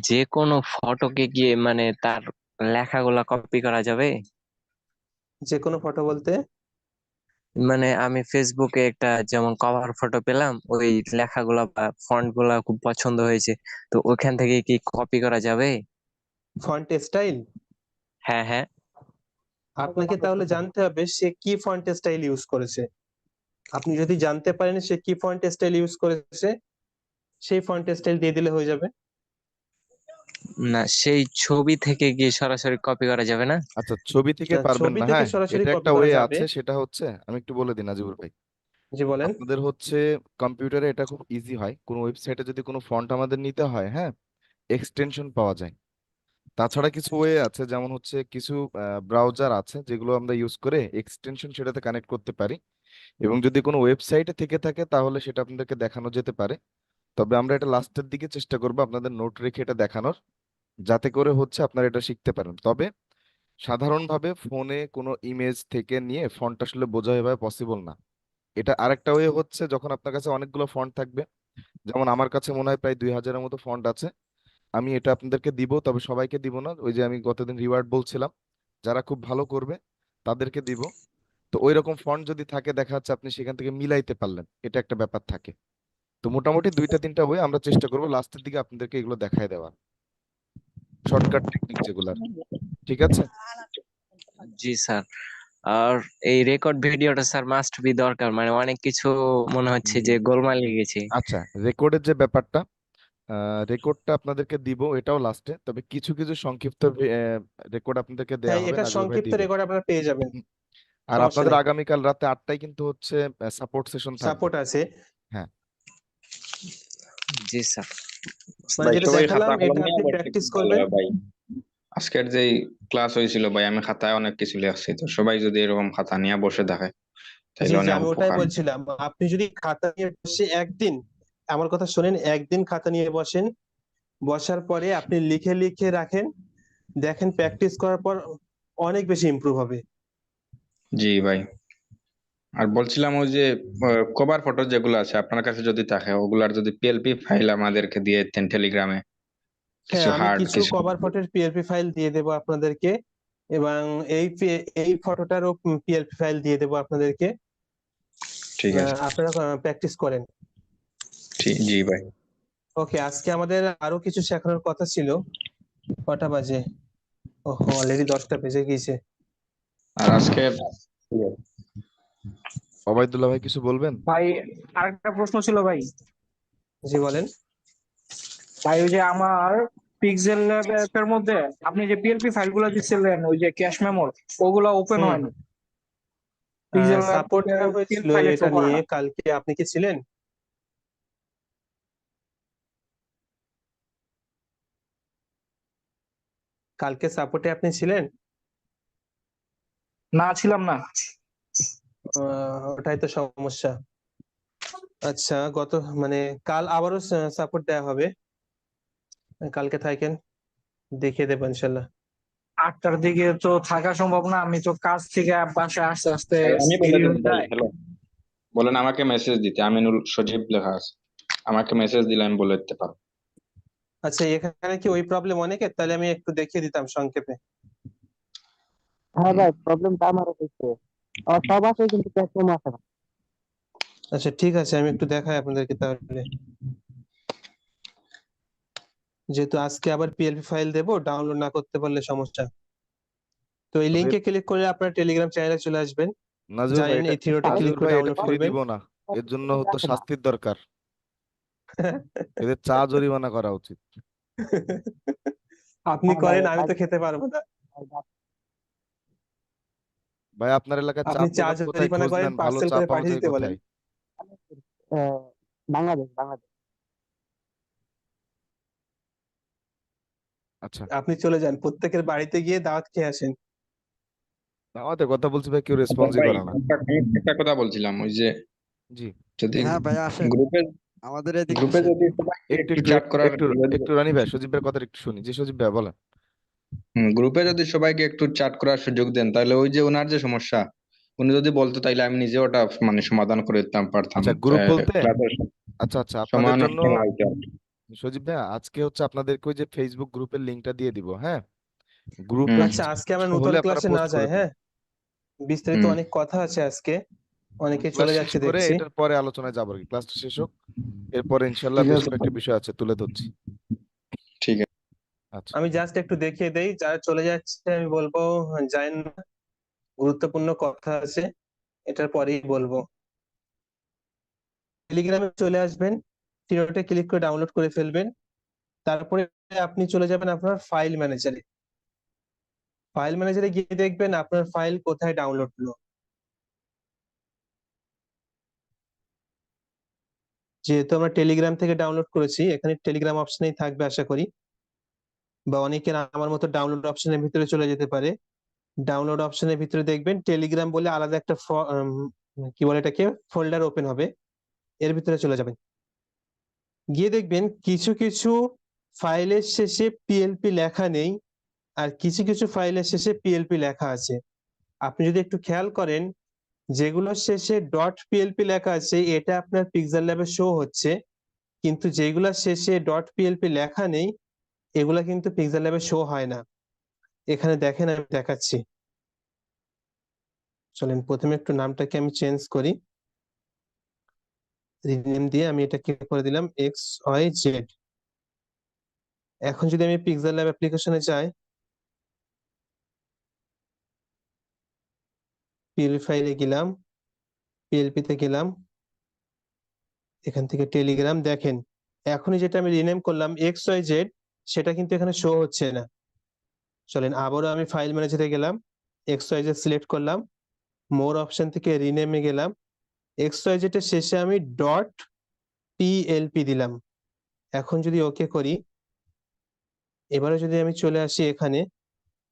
যে কোনো ফটোকে গিয়ে মানে তার লেখাগুলা কপি করা যাবে? যে কোনো ফটো বলতে? মানে আমি ফেসবুকে একটা যেমন কভার ফটো পেলাম, ওই লেখাগুলা বা ফন্ট গুলা খুব পছন্দ হয়েছে, তো ওখান থেকে কি কপি করা যাবে? Font style? হ্যাঁ হ্যাঁ। আপনাকে তাহলে জানতে হবে সে কি ফন্ট স্টাইল ইউজ করেছে। আপনি যদি জানতে পারেন সে কি ফন্ট স্টাইল ইউজ করেছে, সেই ফন্ট স্টাইল দিয়ে দিলে হয়ে যাবে। না, সেই ছবি থেকে গিয়ে সরাসরি কপি করা যাবে না? আচ্ছা, ছবি থেকে পারবেন ছবি না, থেকে হ্যাঁ। সরাসরি এটা কপি একটা করা ওয়ে যাবে। আছে, সেটা হচ্ছে আমি একটু বলে দিই নাজিবুর ভাই। জি বলেন। আপনাদের হচ্ছে কম্পিউটারে এটা খুব ইজি হয়, কোনো ওয়েবসাইটে যদি কোনো ফন্ট আমাদের নিতে হয়, হ্যাঁ, এক্সটেনশন পাওয়া যায়। তাছাড়া কিছু ওয়ে আছে, যেমন হচ্ছে কিছু ব্রাউজার আছে যেগুলো আমরা ইউজ করে এক্সটেনশন সেটাতে কানেক্ট করতে পারি, এবং যদি কোনো ওয়েবসাইটে থেকে থাকে তাহলে সেটা আপনাদেরকে দেখানো যেতে পারে। তবে আমরা এটা লাস্টের দিকে চেষ্টা করবো আপনাদের নোট রেখে এটা দেখানোর, যাতে করে হচ্ছে আপনারা এটা শিখতে পারেন। তবে সাধারণভাবে ফোনে কোনো ইমেজ থেকে নিয়ে ফন্ট আসলে বোঝা এভাবে পসিবল না। এটা আরেকটা ওয়ে হচ্ছে, যখন আপনার কাছে অনেকগুলো ফন্ট থাকবে, যেমন আমার কাছে মনে হয় প্রায় 2000-এর মতো ফন্ট আছে, আমি এটা আপনাদেরকে দিব, তবে সবাইকে দিব না। ওই যে আমি গতদিন রিওয়ার্ড বলছিলাম, যারা খুব ভালো করবে তাদেরকে দিব। তো ওই রকম ফন্ট যদি থাকে, দেখা যাচ্ছে আপনি সেখান থেকে মিলাইতে পারলেন, এটা একটা ব্যাপার থাকে। তো মোটামুটি 2-3টা ওয়ে আমরা চেষ্টা করবো লাস্টের দিকে আপনাদেরকে এগুলো দেখায় দেওয়ার, শর্টকাট টেকনিক যেগুলার। ঠিক আছে? জি স্যার। আর এই রেকর্ড ভিডিওটা স্যার মাস্ট বি দরকার, মানে অনেক কিছু মনে হচ্ছে যে গোলমাল লেগে গেছে। আচ্ছা, রেকর্ডের যে ব্যাপারটা, রেকর্ডটা আপনাদেরকে দিব, এটাও লাস্টে। তবে কিছু কিছু সংক্ষিপ্ত রেকর্ড আপনাদেরকে হ্যাঁ, দেওয়া হবে, এটা নাজির ভাই সংক্ষিপ্ত দিবে। রেকর্ড আপনারা পেয়ে যাবেন, হুম। আর সমস্যা আপনাদের নেই। আগামীকাল রাতে 8টায় কিন্তু হচ্ছে সাপোর্ট সেশন থাকবে। সাপোর্ট আছে। হ্যাঁ। জি স্যার। মানে ভাই যেটা সবাই দেখালাম খাতা কলম এটা নিয়ে আপনি বসলে প্র্যাকটিস খুব ভালো করবেন। হয় ভাই। আজকের যেই ক্লাস হয়েছিল ভাই, আমি খাতায় অনেক কিছু লিখছি, তো সবাই যদি এরকম খাতা নিয়ে বসে থাকে জি তাহলে জি, অনেক আমি ওটাই উপকার। বলছিলাম, আপনি যদি খাতা নিয়ে বসে একদিন, আমার কথা শোনেন, একদিন খাতা নিয়ে বসেন, বসার পরে আপনি লিখে লিখে রাখেন, দেখেন প্র্যাকটিস করার পর অনেক বেশি ইমপ্রুভ হবে। জি ভাই। আর বলছিলাম ওই যে কভার ফটো যেগুলো আছে আপনার কাছে যদি থাকে, ওগুলার যদি পিএলপি ফাইল আমাদেরকে দিয়ে দিতেন টেলিগ্রামে, হ্যাঁ, কিছু আমি হার্ড কিছু কিছু। কভার ফটোর পিএলপি ফাইল দিয়ে দেবো আপনাদেরকে, এবং এই ফটোটারও পিএলপি ফাইল দিয়ে দেবো আপনাদেরকে। ঠিক আছে। আপনারা প্র্যাকটিস করেন। জি ভাই। ওকে, আজকে আমাদের আরো কিছু শেখানোর কথা ছিল। কটা বাজে? ওহো, অলরেডি 10টা বেজে গিয়েছে। আর আজকে ঠিক আছে। ওবায়দুল্লাহ ভাই কিছু বলবেন? ভাই আরেকটা প্রশ্ন ছিল ভাই। জি বলেন। ভাই ওই যে আমার পিক্সেল ল্যাব অ্যাপের মধ্যে আপনি যে পিএলপি ফাইলগুলো দিচ্ছিলেন, ওই যে ক্যাশ মেমোর, ওগুলো ওপেন হুম, হয়নি। পিক্সেল ল্যাব সাপোর্ট দেওয়া পিএলপি হয়েছিল ফাইলে শো এটা করে নিয়ে, না। কালকে আপনি কি ছিলেন? কালকে সাপোর্টে আপনি ছিলেন? না, ছিলাম না। ওটাই তো সমস্যা। আচ্ছা, মানে কাল আবারও সাপোর্ট দেওয়া হবে, কালকে থাকেন, দেখিয়ে দেবো ইনশাল্লাহ। 8টার দিকে তো থাকা সম্ভব না, আমি তো কাজ থেকে বাসায় আস্তে আস্তে ভাই, আমি বলে দেরি দিন হয়ে ভাই, যায়। হ্যালো, বলেন আমাকে মেসেজ দিতে, আমিনুল সজীব লেখা আছে, আমাকে মেসেজ দিলে আমি বলে দিতে পারবো। আচ্ছা, এখানে কি ওই প্রবলেম অনেকের? তাহলে আমি একটু দেখিয়ে দিতাম সংক্ষেপে। হ্যাঁ ভাই, প্রবলেমটা আমারও হচ্ছে। আর সব আছে কিন্তু ক্যাশ মেমো আসে না। আচ্ছা ঠিক আছে, আমি একটু দেখাই আপনাদেরকে তাহলে। যেহেতু আজকে আবার পিএলপি ফাইল দেবো, ডাউনলোড না করতে পারলে সমস্যা। তো এই লিংকে ক্লিক করলে আপনার টেলিগ্রাম চ্যানেলে চলে আসবেন, নাজির ভাই, জানেন এটা এই থিওরিটা ক্লিক নাজির করে ভাই, এটা ডাউনলোড ফ্রি করবেন। দিব না, এর জন্য হতো আসে না। শাস্তির দরকার, এদের জরিমানা করা উচিত। আপনি হ্যাঁ ভাই, করেন, আমি তো খেতে পারবো না। ভাই আপনার এলাকায় আপনি চার চা দোকান কোথায়, জরিমানা খোঁজ করেন, নেন, ভালো পার্সেল চা করে পাওয়া পাঠিয়ে যায় দিতে বলেন। কোথায়? আহ, বাংলাদেশ বাংলাদেশ। আচ্ছা, আপনি চলে যান, প্রত্যেকের বাড়িতে গিয়ে দাওয়াত খেয়ে আসেন। আমাদের কথা বলছি ভাই, কেউ আচ্ছা রেসপন্সই ভাই, করে না। আমি একটা কথা বলছিলাম, ওই যে জি, যদি হ্যাঁ ভাই, আসেন গ্রুপে আমাদের এদিকে গ্রুপে আসেন। যদি সবাইকে একটু একটু একটু চ্যাট একটু করার একটু একটু রানী ভাই, সজীব ভাইয়ের কথা একটু শুনি। জি সজীব ভাই বলেন। গ্রুপে যদি সবাইকে একটু চ্যাট করার সুযোগ দেন, তাহলে ওই যে ওনার যে সমস্যা, উনি যদি বলতো তাইলে আমি নিজে ওটা মানে সমাধান করে দিতে পারতাম, আচ্ছা, গ্রুপ বলতে, ক্লাসের আচ্ছা আচ্ছা, সময় আপনাদের জন্য নষ্ট না হইতে আর কি। সজীব ভাই আজকে হচ্ছে আপনাদেরকে ওই যে ফেসবুক গ্রুপের লিংকটা দিয়ে দিব, হ্যাঁ? গ্রুপে হুম। আচ্ছা, আজকে আমরা কিছু নতুন হলে আপনারা ক্লাসে না পোস্ট করে যাই, দিন। হ্যাঁ, বিস্তারিত হুম। অনেক কথা আছে আজকে, অনেকে ক্লাস চলে শেষ যাচ্ছে করে দেখছি। এটার পরে আলোচনায় যাবো আর কি, ক্লাসটা শেষ হোক, এরপরে ইনশাল্লাহ ঠিক বেশ আছে, কয়েকটা বিষয় আছে তুলে ধরছি। ঠিক আছে। আচ্ছা, আমি জাস্ট একটু দেখিয়ে দেই, যারা চলে যাচ্ছে আমি বলবো যায়েন না, গুরুত্বপূর্ণ কথা আছে, এটার পরেই বলবো। টেলিগ্রামে চলে আসবেন, থিওরিটা ক্লিক করে ডাউনলোড করে ফেলবেন, তারপরে আপনি চলে যাবেন আপনার ফাইল ম্যানেজারে। ফাইল ম্যানেজারে গিয়ে দেখবেন আপনার ফাইল কোথায় ডাউনলোড হলো। যেহেতু আমরা টেলিগ্রাম থেকে ডাউনলোড করেছি, এখানে টেলিগ্রাম অপশনেই থাকবে আশা করি, বা অনেকের আমার মতো ডাউনলোড অপশনের ভিতরে চলে যেতে পারে। ডাউনলোড অপশনের ভিতরে দেখবেন টেলিগ্রাম বলে আলাদা একটা কি বলে এটাকে, ফোল্ডার ওপেন হবে, এর ভিতরে চলে যাবেন। গিয়ে দেখবেন কিছু কিছু ফাইলের শেষে পিএলপি লেখা নেই, আর কিছু কিছু ফাইলের শেষে পিএলপি লেখা আছে। আপনি যদি একটু খেয়াল করেন, যেগুলোর শেষে ডট পিএলপি লেখা আছে এটা আপনার পিক্সেল ল্যাবে শো হচ্ছে, কিন্তু যেগুলোর শেষে ডট পিএলপি লেখা নেই এগুলা কিন্তু পিক্সেল ল্যাবে শো হয় না। এখানে দেখেন, আমি দেখাচ্ছি। চলেন প্রথমে একটু নামটাকে আমি চেঞ্জ করি, রিনেম দিয়ে আমি এটাকে করে দিলাম XYZ। এখন যদি আমি পিক্সেল ল্যাব অ্যাপ্লিকেশনে যাই, পিএলপি ফাইলে গেলাম, পিএলপি তে গেলাম, এখান থেকে টেলিগ্রাম, দেখেন এখনই যেটা আমি রিনেম করলাম XYZ, সেটা কিন্তু এখানে শো হচ্ছে না। চলেন আবারও আমি ফাইল ম্যানেজারে গেলাম, XYZ সিলেক্ট করলাম, মোর অপশন থেকে রিনেমে গেলাম, XYZ এর শেষে আমি ডট পিএলপি দিলাম। এখন যদি ওকে করি, এবারে যদি আমি চলে আসি এখানে,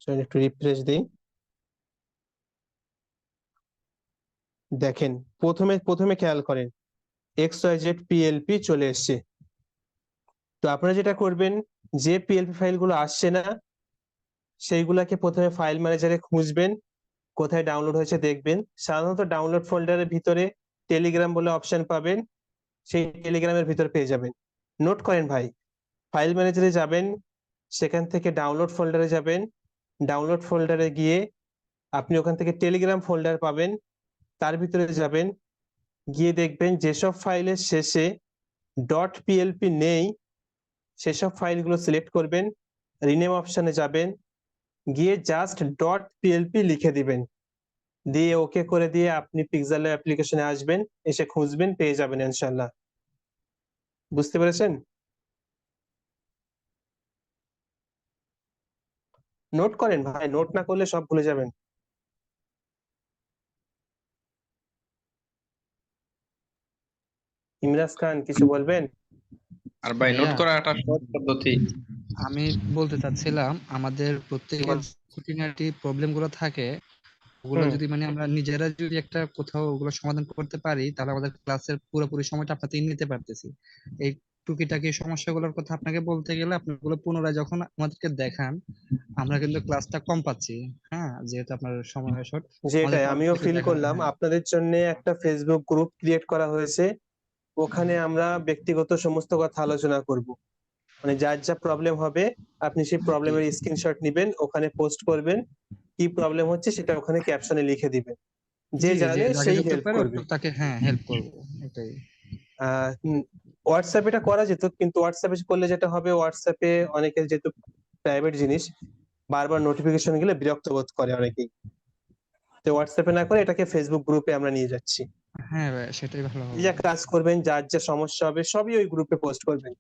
একটু রিফ্রেশ দিই। দেখেন প্রথমে খেয়াল করেন XYZ PLP চলে এসছে। তো আপনারা যেটা করবেন, যে PLP ফাইলগুলো আসছে না সেইগুলাকে প্রথমে ফাইল ম্যানেজারে খুঁজবেন, কোথায় ডাউনলোড হয়েছে দেখবেন। সাধারণত ডাউনলোড ফোল্ডারের ভিতরে টেলিগ্রাম বলে অপশন পাবেন, সেই টেলিগ্রামের ভিতর পেয়ে যাবেন। নোট করেন ভাই, ফাইল ম্যানেজারে যাবেন, সেখান থেকে ডাউনলোড ফোল্ডারে যাবেন, ডাউনলোড ফোল্ডারে গিয়ে আপনি ওখান থেকে টেলিগ্রাম ফোল্ডার পাবেন, তার ভিতরে যাবেন, গিয়ে দেখবেন যেসব ফাইলের শেষে .plp নেই সেসব ফাইলগুলো সিলেক্ট করবেন, রিনেম অপশনে যাবেন, গিয়ে জাস্ট .plp লিখে দিবেন, দিয়ে ওকে করে দিয়ে আপনি পিক্সেল অ্যাপ্লিকেশনে আসবেন, এসে খুঁজবেন, পেয়ে যাবেন ইনশাল্লাহ। বুঝতে পেরেছেন? নোট করেন ভাই, নোট না করলে সব ভুলে যাবেন। ইমরাজ খান কিছু বলবেন? আর ভাই নোট ভাইয়া করা একটা সহজ পদ্ধতি। আমি বলতে চাচ্ছিলাম আমাদের প্রত্যেকের বল। খুঁটিনাটি প্রবলেম গুলো থাকে, ওগুলো হুম। যদি মানে আমরা নিজেরা যদি একটা কোথাও ওগুলো সমাধান করতে পারি, তাহলে আমাদের ক্লাসের পুরোপুরি সময়টা আপনাদের নিতে পারতেছি। এই টুকিটাকি সমস্যাগুলোর কথা আপনাকে বলতে গেলে আপনি ওগুলো পুনরায় যখন আমাদেরকে দেখান, আমরা কিন্তু ক্লাসটা কম পাচ্ছি। হ্যাঁ, যেহেতু আপনার সময় শর্ট, আমাদের যেটাই আমিও আপনাদেরকে ফিল দেখানো। করলাম, হ্যাঁ, আপনাদের জন্য একটা ফেসবুক গ্রুপ ক্রিয়েট করা হয়েছে, ওখানে আমরা ব্যক্তিগত সমস্ত কথা আলোচনা করব। মানে যার যা প্রবলেম হবে আপনি সেই প্রবলেমের স্ক্রিনশট নেবেন, ওখানে পোস্ট করবেন, কি প্রবলেম হচ্ছে সেটা ওখানে ক্যাপশনে লিখে দিবেন, যে জি, যে জানে যাকে সেই যত হেল্প পারে করবে। তাকে হ্যাঁ হেল্প করবো, এটাই। হোয়াটসঅ্যাপে এটা করা যেত, কিন্তু হোয়াটসঅ্যাপে করলে যেটা হবে, হোয়াটসঅ্যাপে অনেকের যেহেতু প্রাইভেট জিনিস, বারবার নোটিফিকেশন গেলে বিরক্ত বোধ করে অনেকেই, তো হোয়াটসঅ্যাপে না করে এটাকে ফেসবুক গ্রুপে আমরা নিয়ে যাচ্ছি। হ্যাঁ ভাই, সেটাই ভালো হবে। যা কাজ করবেন, যার যা সমস্যা হবে সবই ওই গ্রুপে পোস্ট করবেন,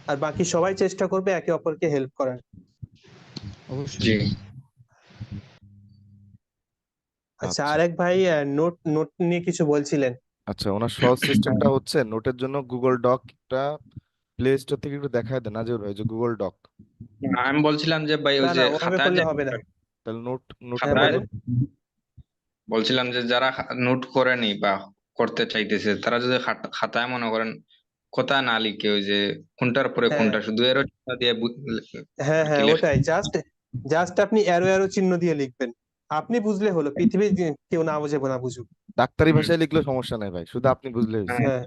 আর বাকি সবাই চেষ্টা করবে একে অপরকে হেল্প করার। অবশ্যই। জি। আচ্ছা, আচ্ছা আরেক ভাই নোট নোট নিয়ে কিছু বলছিলেন। আচ্ছা, ওনার সহজ সিস্টেমটা হচ্ছে নোটের জন্য গুগল ডকটা প্লে স্টোর থেকে একটু দেখায় দেন নাজির ভাই, যে গুগল ডক। আমি বলছিলাম যে ভাই ওই না যে না, ওভাবে খাতায় করলে যে হবে না। তাহলে নোটটা হ্যাঁ খাতায় বলেন। বলছিলাম যে যারা নোট করেনি বা করতে চাইতেছে, তারা যদি খাতায় মনে করেন কোথায় না লিখে ওই যে কোনটার পরে হ্যাঁ কোনটা শুধু এরো চিহ্ন দিয়ে হ্যাঁ আর কি হ্যাঁ, লেখা। ওটাই, জাস্ট আপনি অ্যারো অ্যারো চিহ্ন দিয়ে লিখবেন, আপনি বুঝলে হলো, পৃথিবীর কেউ না বুঝে না বুঝুক। ডাক্তারি হুম। ভাষায় লিখলে সমস্যা নাই ভাই, শুধু আপনি বুঝলে হয়েছে। হ্যাঁ, হ্যাঁ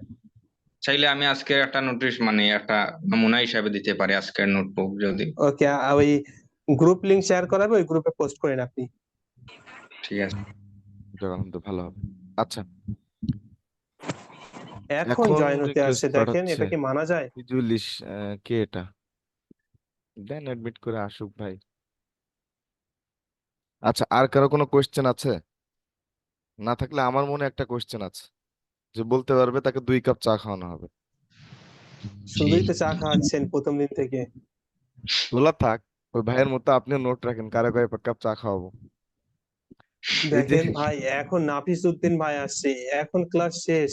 চাইলে আমি আজকে একটা নোটিশ মানে একটা নমুনা হিসাবে দিতে পারি আজকের নোটবুক যদি। ওকে, ওই গ্রুপ লিংক শেয়ার করাবে, ওই গ্রুপে পোস্ট করেন আপনি। ঠিক আছে। যখন তো ভালো হবে। আচ্ছা, এখন এখন জয়েন হতে রিকোয়েস্ট আসছে, স্টার্ট দেখেন হচ্ছে এটা কি মানা যায়? ইজুলিশ, কে এটা? দেন অ্যাডমিট করে আসুক ভাই। আচ্ছা, আর কারো কোনো কোয়েশ্চেন আছে? না থাকলে আমার মনে একটা কোয়েশ্চেন আছে, যে বলতে পারবে তাকে 2 কাপ চা খাওয়ানো হবে। শুধুই তো চা খাওয়াচ্ছেন প্রথম দিন থেকে। তোলা থাক, ওই ভাইয়ের মতো আপনিও নোট রাখেন, কারে কয় কাপ চা খাওয়াবো। এই যে দেখেন ভাই, এখন নাফিস উদ্দিন ভাই আসছে, এখন ক্লাস শেষ,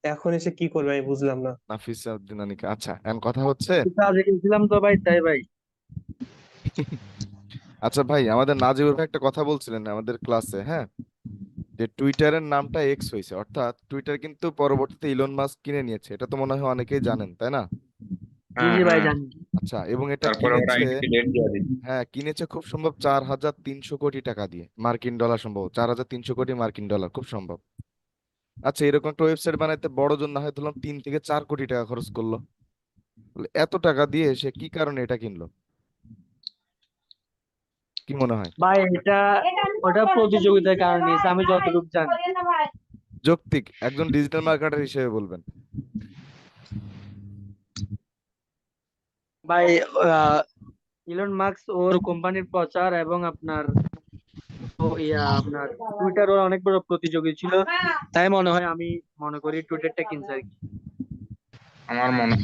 এখন এসে কি করবে আমি বুঝলাম না। নাফিসা উদ্দিন আনিকা। আচ্ছা, এখন কথা হচ্ছে, কাজে গেছিলাম তো ভাই, তাই ভাই। আচ্ছা ভাই, আমাদের নাজিবুর ভাই একটা কথা বলছিলেন আমাদের ক্লাসে, হ্যাঁ, যে টুইটারের নামটা এক্স হয়েছে, অর্থাৎ টুইটার কিন্তু পরবর্তীতে ইলন মাস্ক কিনে নিয়েছে, এটা তো মনে হয় অনেকেই জানেন, তাই না? জি হ্যাঁ জি ভাই, হ্যাঁ, জানি। আচ্ছা, এবং এটা তারপরে ওরা কিনেছে, ডেট দিয়ে দিচ্ছে। হ্যাঁ কিনেছে খুব সম্ভব 4,300 কোটি টাকা দিয়ে, মার্কিন ডলার, সম্ভব 4,300 কোটি মার্কিন ডলার, খুব সম্ভব। আচ্ছা, এরকম একটা ওয়েবসাইট বানাইতে বড় জন না হয় ধরলাম 3 থেকে 4 কোটি টাকা খরচ করলো, তাহলে এত টাকা দিয়ে সে কি কারণে এটা কিনলো, কি মনে হয়? ভাই এটা ওটা প্রতিযোগিতার কারণে নিয়েছে, আমি যতটুকু জানি। যৌক্তিক, একজন ডিজিটাল মার্কেটার হিসেবে বলবেন। ভাই ইলন মাস্ক ওর কোম্পানির প্রচার এবং আপনার আপনার টুইটার ওর অনেক বড় প্রতিযোগী ছিল, তাই মনে হয়, আমি মনে করি টুইটারটা কিনছে আর কি। আমার মনে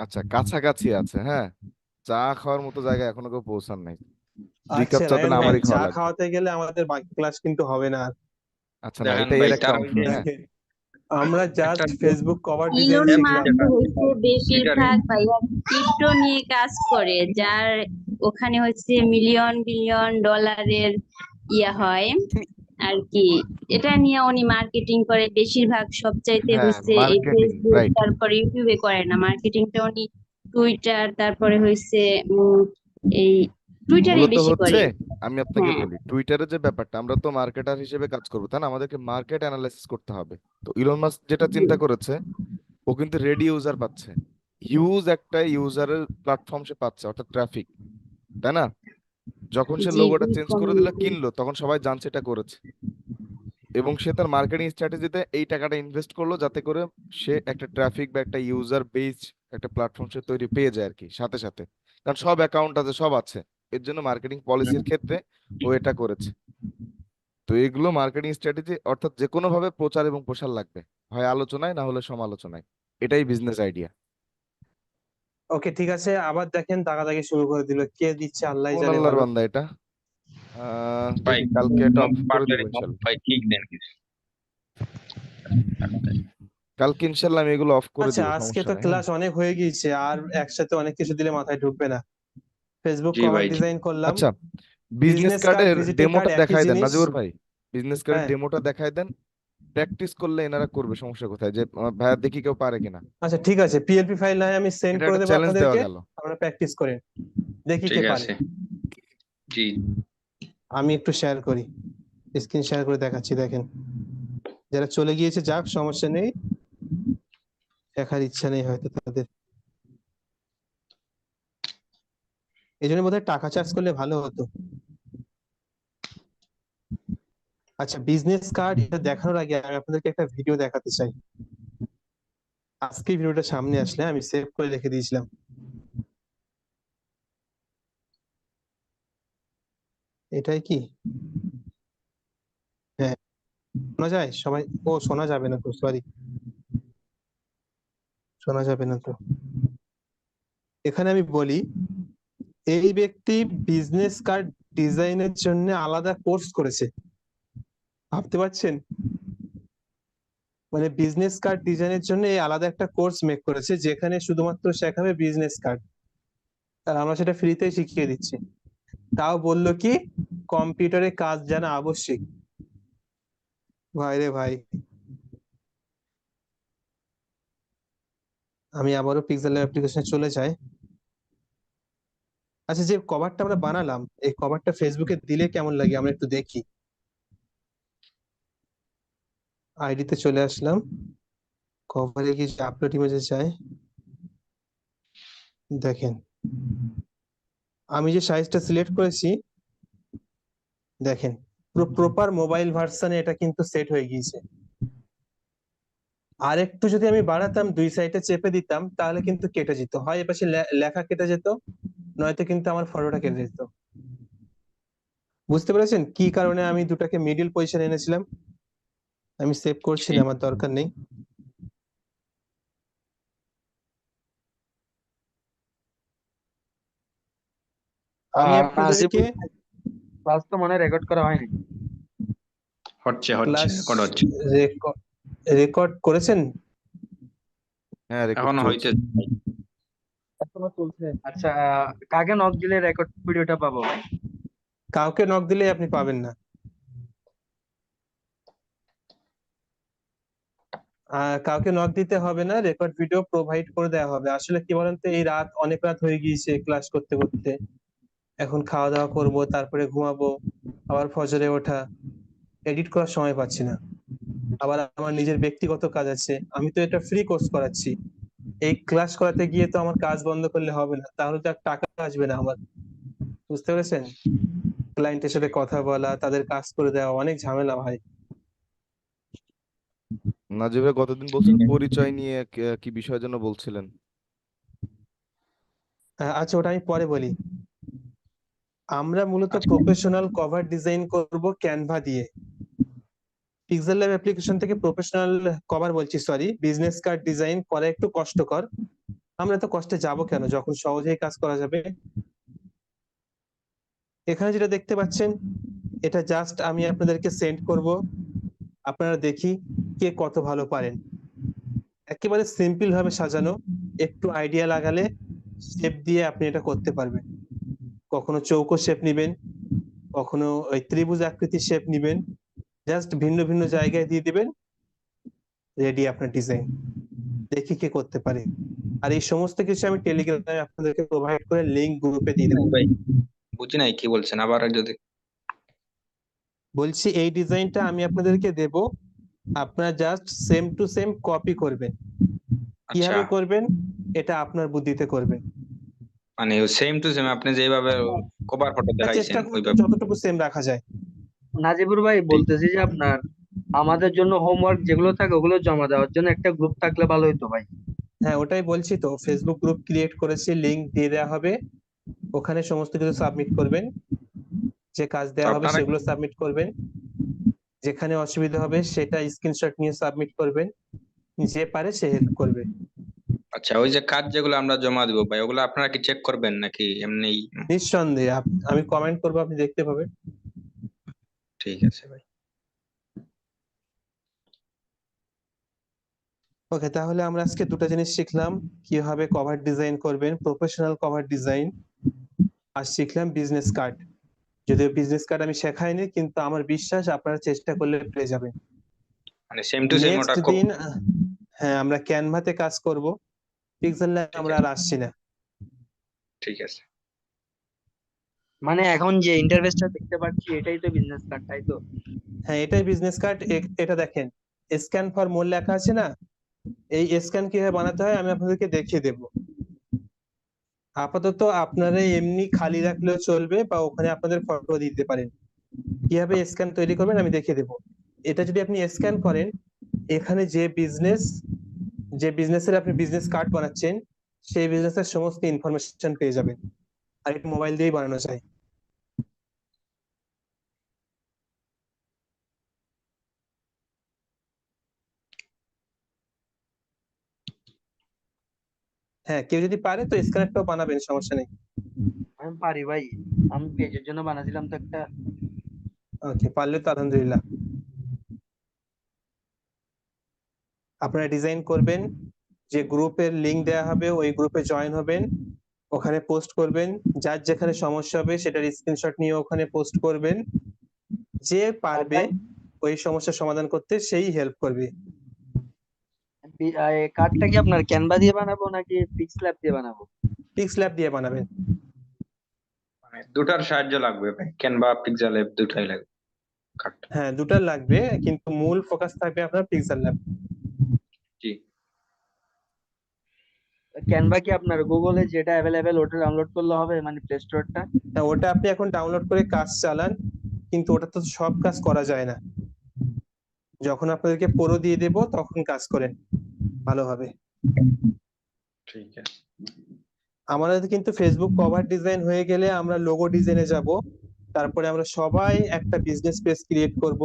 আচ্ছা, কাছাকাছি আছে, হ্যাঁ, চা খাওয়ার মতো জায়গায় এখনো কেউ পৌঁছান নাই। 2 কাপ আচ্ছা চা রায়ন পেলে ভাই, আমারই চা খাওয়া লাগবে। খাওয়াতে গেলে আমাদের বাকি ক্লাস কিন্তু হবে না আর। আচ্ছা, না, দেখেন এটা ভাই, এর একটা তারা অংশ, ওই যে হ্যাঁ। আমরা একটা just Facebook cover design Elon শিখলাম। মাস্ক হচ্ছে টুইটারে বেশিরভাগ ভাইয়া ক্রিপ্টো নিয়ে কাজ করে, যার ওখানে হচ্ছে মিলিয়ন বিলিয়ন ডলারের ইয়া হয় আর কি। এটা নিয়ে উনি মার্কেটিং করে বেশিরভাগ, সবচাইতে হ্যাঁ, হচ্ছে এই মার্কেটিং, ফেসবুক রাইট। তারপরে ইউটিউবে করে না মার্কেটিংটা, উনি টুইটার তারপরে হচ্ছে এই টুইটারে মূলত বেশি হচ্ছে, করে। আমি আপনাকে হ্যাঁ বলি, টুইটারের যে ব্যাপারটা, আমরা তো মার্কেটার হিসেবে কাজ করবো, তাই না? আমাদেরকে মার্কেট অ্যানালাইসিস করতে হবে। তো ইলন মাস্ক যেটা জি চিন্তা করেছে, ও কিন্তু রেডি ইউজার পাচ্ছে, হিউজ একটা ইউজারের প্ল্যাটফর্ম সে পাচ্ছে, অর্থাৎ ট্রাফিক, তাই না? যখন সে জি লোগোটা ই চেঞ্জ করে দিল, কমিউনিটি। কিনলো, তখন সবাই জানছে এটা করেছে। এবং সে তার মার্কেটিং স্ট্র্যাটেজিতে এই টাকাটা ইনভেস্ট করলো, যাতে করে সে একটা ট্রাফিক বা একটা ইউজার বেস, একটা প্ল্যাটফর্ম সে তৈরি পেয়ে যায় আর কি, সাথে সাথে। কারণ সব অ্যাকাউন্ট আছে, সব আছে, এর জন্য মার্কেটিং পলিসির ক্ষেত্রে ও এটা করেছে। তো এগুলো মার্কেটিং স্ট্র্যাটেজি, অর্থাৎ যে কোনো ভাবে প্রচার এবং প্রসার লাগবে, হয় আলোচনায় না হলে সমালোচনায়। এটাই বিজনেস আইডিয়া। ওকে, ঠিক আছে, আবার দেখেন দাগাদাগি শুরু করে দিল, কে দিচ্ছে আল্লাহ কোন জানে আল্লাহর ভালো। বান্দা এটা? ভাই দেখি, কালকে এটা অফ করে পারলে দিব ইনশাল্লাহ। ভাই কিক দেন কিছু। কালকে ইনশাল্লাহ আমি এগুলো অফ করে আচ্ছা, দিব, আজকে সমস্যা তো নাই। হ্যাঁ, ক্লাস অনেক হয়ে গিয়েছে, আর একসাথে অনেক কিছু দিলে মাথায় ঢুকবে না। ফেসবুক জি কভার ভাই, জি। ডিজাইন করলাম, আচ্ছা, বিজনেস বিজনেস কার্ড, কার্ডের ভিজিটিং কার্ড ডেমোটা একই দেখায় দেন জিনিস। নাজিবুর ভাই, বিজনেস কার্ডের হ্যাঁ, ডেমোটা দেখায় দেন। প্র্যাকটিস করলে এনারা করবে, সমস্যা কোথায়? যে ভাইয়া দেখি কেউ পারে কিনা। আচ্ছা ঠিক আছে, পিএলপি ফাইল না হয় আমি সেন্ড এটা করে একটা দেবো চ্যালেঞ্জ দেওয়া আপনাদেরকে, গেল। আপনারা প্র্যাকটিস করেন, দেখি কে ঠিক পারে। আছে, জি। আমি একটু শেয়ার করি, স্ক্রিন শেয়ার করে দেখাচ্ছি, দেখেন। যারা চলে গিয়েছে যাক, সমস্যা নেই, দেখার ইচ্ছা নেই হয়তো তাদের, এই জন্য বোধহয় টাকা চার্জ করলে ভালো হতো। আচ্ছা, বিজনেস কার্ড এটা দেখানোর আগে আমি আপনাদেরকে একটা ভিডিও দেখাতে চাই। আজকে ভিডিওটা সামনে আসলে আমি সেভ করে রেখে দিয়েছিলাম। এটাই কি? হ্যাঁ, শোনা যায় সবাই? ও, শোনা যাবে না তো, সরি, শোনা যাবে না তো। এখানে আমি বলি, এই ব্যক্তি বিজনেস কার্ড ডিজাইনের জন্য আলাদা কোর্স করেছে, ভাবতে পারছেন? মানে বিজনেস কার্ড ডিজাইনের জন্য এই আলাদা একটা কোর্স মেক করেছে, যেখানে শুধুমাত্র শেখাবে বিজনেস কার্ড, আর আমরা সেটা ফ্রিতেই শিখিয়ে দিচ্ছি। তাও বললো কি, কম্পিউটারে কাজ জানা আবশ্যিক। ভাই রে ভাই, আমি আবারও পিক্সেল অ্যাপ্লিকেশনে চলে যাই। আচ্ছা, যে কভারটা আমরা বানালাম, এই কভারটা ফেসবুকে দিলে কেমন লাগে আমরা একটু দেখি। আইডিতে চলে আসলাম, কভারে কি আপলোড ইমেজে চাই, দেখেন আমি যে সাইজটা সিলেক্ট করেছি, দেখেন পুরো প্রপার মোবাইল ভার্সনে এটা কিন্তু সেট হয়ে গিয়েছে। আর একটু যদি আমি বাড়াতাম, দুই সাইডে চেপে দিতাম, তাহলে কিন্তু কেটে যেত, হয় এপাশে লেখা কেটে যেত, নয়তো কিন্তু আমার ফটোটা কেটে যেত। বুঝতে পেরেছেন কি কারণে আমি দুটাকে মিডিল পজিশন এনেছিলাম? আমি সেভ করছি না, আমার দরকার নেই। আমি নাজিব আপনাদেরকে ক্লাস তো মনে রেকর্ড করা হয়নি। হচ্ছে ক্লাস রেকর্ড হচ্ছে, রেকর্ড করেছেন? হ্যাঁ, রেকর্ড এখনো চলছে। হইতে। এখনো চলছে? আচ্ছা, কাকে নক দিলে রেকর্ড ভিডিওটা পাবো ভাই? কাউকে নক দিলে আপনি পাবেন না। কাউকে নক দিতে হবে না, রেকর্ড ভিডিও প্রোভাইড করে দেওয়া হবে। আসলে কি বলেন তো, এই রাত, অনেক রাত হয়ে গিয়েছে ক্লাস করতে করতে, এখন খাওয়া দাওয়া করব, তারপরে ঘুমাবো, আবার ফজরে ওঠা, এডিট করার সময় পাচ্ছি না। আবার আমার নিজের ব্যক্তিগত কাজ আছে, আমি তো এটা ফ্রি কোর্স করাচ্ছি, এই ক্লাস করাতে গিয়ে তো আমার কাজ বন্ধ করলে হবে না, তাহলে তো আর টাকা আসবে না আমার। বুঝতে পেরেছেন? ক্লায়েন্টের সাথে কথা বলা, তাদের কাজ করে দেওয়া, অনেক ঝামেলা ভাই। নাজিব ভাই গতদিন বলছিলেন পরিচয় নিয়ে কি বিষয় যেন বলছিলেন। আচ্ছা, ওটা আমি পরে বলি। আমরা মূলত আচ্ছা, প্রফেশনাল কভার ডিজাইন করব ক্যানভা দিয়ে। পিক্সেল ল্যাব অ্যাপ্লিকেশন থেকে প্রফেশনাল কভার বলছি, সরি, বিজনেস কার্ড ডিজাইন করা একটু কষ্টকর। আমরা তো কষ্টে যাব কেন, যখন সহজেই কাজ করা যাবে। এখানে যেটা দেখতে পাচ্ছেন, এটা জাস্ট আমি আপনাদেরকে সেন্ড করব, আপনারা দেখি কে কত ভালো পারেন। একেবারে সিম্পল ভাবে সাজানো, একটু আইডিয়া লাগালে শেপ দিয়ে আপনি এটা করতে পারবেন। কখনো চৌকো শেপ নিবেন, কখনো ওই ত্রিভুজ আকৃতির শেপ নিবেন, জাস্ট ভিন্ন ভিন্ন জায়গায় দিয়ে দিবেন, রেডি আপনার ডিজাইন। দেখি কে করতে পারে। আর এই সমস্ত কিছু আমি টেলিগ্রামে আপনাদেরকে প্রোভাইড করে লিংক গ্রুপে দিয়ে দেবো। ভাই বুঝি নাই কি বলছেন, আবার যদি বলছি এই ডিজাইনটা আমি আপনাদেরকে দেব, আপনারা just same to same copy করবেন। আচ্ছা কিভাবে করবেন এটা আপনার বুদ্ধিতে করবেন। মানে সেম টু সেম আপনি যেভাবে কভার ফটো চেষ্টা দেখাইছেন করবেন ওইভাবে। যতটুকু সেম রাখা যায়। নাজিবুর ভাই বলতেছি যে আপনার আমাদের জন্য হোমওয়ার্ক যেগুলো থাকে ওগুলো জমা দেওয়ার জন্য একটা গ্রুপ থাকলে ভালো হতো ভাই। হ্যাঁ ওটাই বলছি তো, ফেসবুক গ্রুপ ক্রিয়েট করেছি, লিংক দিয়ে দেওয়া হবে, ওখানে সমস্ত কিছু সাবমিট করবেন, যে কাজ তো দেওয়া হবে আপনারা সেগুলো সাবমিট করবেন, যেখানে অসুবিধা হবে সেটা স্ক্রিনশট নিয়ে সাবমিট করবেন, যে পারে সে হেল্প করবে। আচ্ছা ওই যে কাজ যেগুলো আমরা জমা দিব ভাই ওগুলো আপনারা কি চেক করবেন নাকি এমনি? নিঃসন্দেহে আমি কমেন্ট করবো, আপনি দেখতে পাবেন। ঠিক আছে ভাই। ওকে, তাহলে আমরা আজকে দুটো জিনিস শিখলাম, কিভাবে কভার ডিজাইন করবেন, প্রফেশনাল কভার ডিজাইন, আর শিখলাম বিজনেস কার্ড। যদিও বিজনেস কার্ড আমি শেখাইনি, কিন্তু আমার বিশ্বাস আপনারা চেষ্টা করলে পেরে যাবেন। মানে সেম টু সেম নেক্সট ওটা দিন হ্যাঁ আমরা ক্যানভাতে কাজ করব, পিক্সেল ল্যাব ঠিক আমরা আছে আর আসছি না। ঠিক আছে। মানে এখন যে ইন্টারফেসটা দেখতে পাচ্ছি এটাই তো বিজনেস কার্ড, তাই তো? হ্যাঁ এটাই বিজনেস কার্ড। এটা দেখেন, স্ক্যান ফর মোর লেখা আছে না, এই স্ক্যান কিভাবে বানাতে হয় আমি আপনাদেরকে দেখিয়ে দেব। আপাতত আপনারা এমনি খালি রাখলেও চলবে, বা ওখানে আপনাদের ফটো দিতে পারেন। কিভাবে স্ক্যান তৈরি করবেন আমি দেখিয়ে দেব। এটা যদি আপনি স্ক্যান করেন, এখানে যে বিজনেসের আপনি বিজনেস কার্ড বানাচ্ছেন সেই বিজনেসের সমস্ত ইনফরমেশন পেয়ে যাবেন। আর এটা মোবাইল দিয়েই বানানো যায়। হ্যাঁ কেউ যদি পারে তো স্ক্যানারটাও বানাবেন, সমস্যা নেই। আমি পারি ভাই, আমি পেজের জন্য বানাছিলাম তো একটা। ওকে, পারলে তো আলহামদুলিল্লাহ। আপনারা ডিজাইন করবেন, যে গ্রুপের লিংক দেওয়া হবে ওই গ্রুপে জয়েন হবেন, ওখানে পোস্ট করবেন, যার যেখানে সমস্যা হবে সেটার স্ক্রিনশট নিয়ে ওখানে পোস্ট করবেন, যে আর পারবে ভাই ওই সমস্যার সমাধান করতে সেই হেল্প করবে। কার্ডটা কি আপনার ক্যানভা দিয়ে বানাবো নাকি পিক্সল্যাব দিয়ে বানাবো? পিক্সল্যাব দিয়ে বানাবেন। মানে দুটার সাহায্য লাগবে ভাই, ক্যানভা পিক্সেল ল্যাব দুটাই লাগবে কার্ডটা। হ্যাঁ দুটার লাগবে, কিন্তু মূল ফোকাস থাকবে আপনার পিক্সেল ল্যাব। জি ক্যানভা কি আপনার গুগলে যেটা অ্যাভেলেবেল ওটা ডাউনলোড করলে হবে, মানে প্লে স্টোরটা? হ্যাঁ ওটা আপনি এখন ডাউনলোড করে কাজ চালান, কিন্তু ওটা তো সব কাজ করা যায় না। যখন আপনাদেরকে পুরো দিয়ে দেব তখন কাজ করেন, ভালো হবে। ঠিক আছে। আমাদের কিন্তু ফেসবুক কভার ডিজাইন হয়ে গেলে আমরা লোগো ডিজাইনে যাব, তারপরে আমরা সবাই একটা বিজনেস পেজ ক্রিয়েট করব,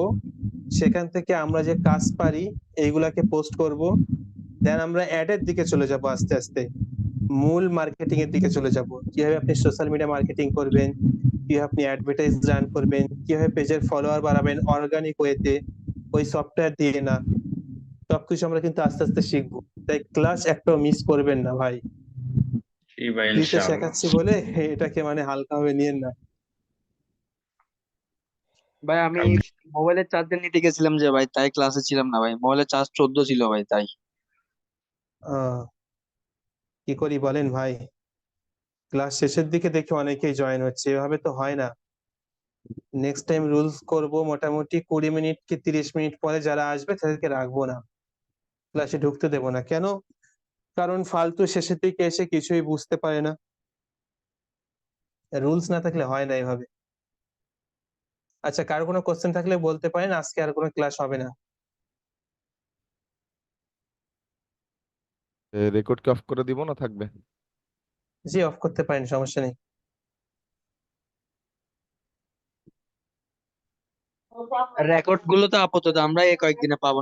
সেখান থেকে আমরা যে কাজ পারি এইগুলাকে পোস্ট করব, দেন আমরা অ্যাডের দিকে চলে যাব, আস্তে আস্তে মূল মার্কেটিং এর দিকে চলে যাব। কিভাবে আপনি সোশ্যাল মিডিয়া মার্কেটিং করবেন, কিভাবে আপনি অ্যাডভার্টাইজ রান করবেন, কিভাবে পেজের ফলোয়ার বাড়াবেন অর্গানিক ওয়েতে, ওই সফটওয়্যার দিয়ে না, সবকিছু আমরা কিন্তু আস্তে আস্তে শিখবো। তাই ক্লাস একটাও মিস করবেন না ভাই। জি ভাই ফ্রিতে ইনশাআল্লাহ। শেখাচ্ছি বলে এটাকে মানে হালকা ভাবে নিয়েন না। ভাই আমি মোবাইলের চার্জার নিতে গেছিলাম যে ভাই, তাই ক্লাসে ছিলাম না ভাই, মোবাইলের চার্জ 14 ছিল ভাই তাই। আহ, কি করি বলেন ভাই, ক্লাস শেষের দিকে দেখি অনেকেই জয়েন হচ্ছে, এভাবে তো হয় না। নেক্সট টাইম রুলস করব, মোটামুটি 20 মিনিট কি 30 মিনিট পরে যারা আসবে তাদেরকে রাখবো না, ক্লাসে ঢুকতে দেবো না। কেন? কারণ ফালতু শেষের দিকে এসে কিছুই বুঝতে পারে না। রুলস না থাকলে হয় না এভাবে। আচ্ছা, কারো কোনো কোশ্চেন থাকলে বলতে পারেন, আজকে আর কোনো ক্লাস হবে না। রেকর্ড কি অফ করে দিব না থাকবে? জি অফ করতে পারেন, সমস্যা নেই। রেকর্ড গুলো তো আপাতত আমরা এই কয়েকদিনে পাবো না।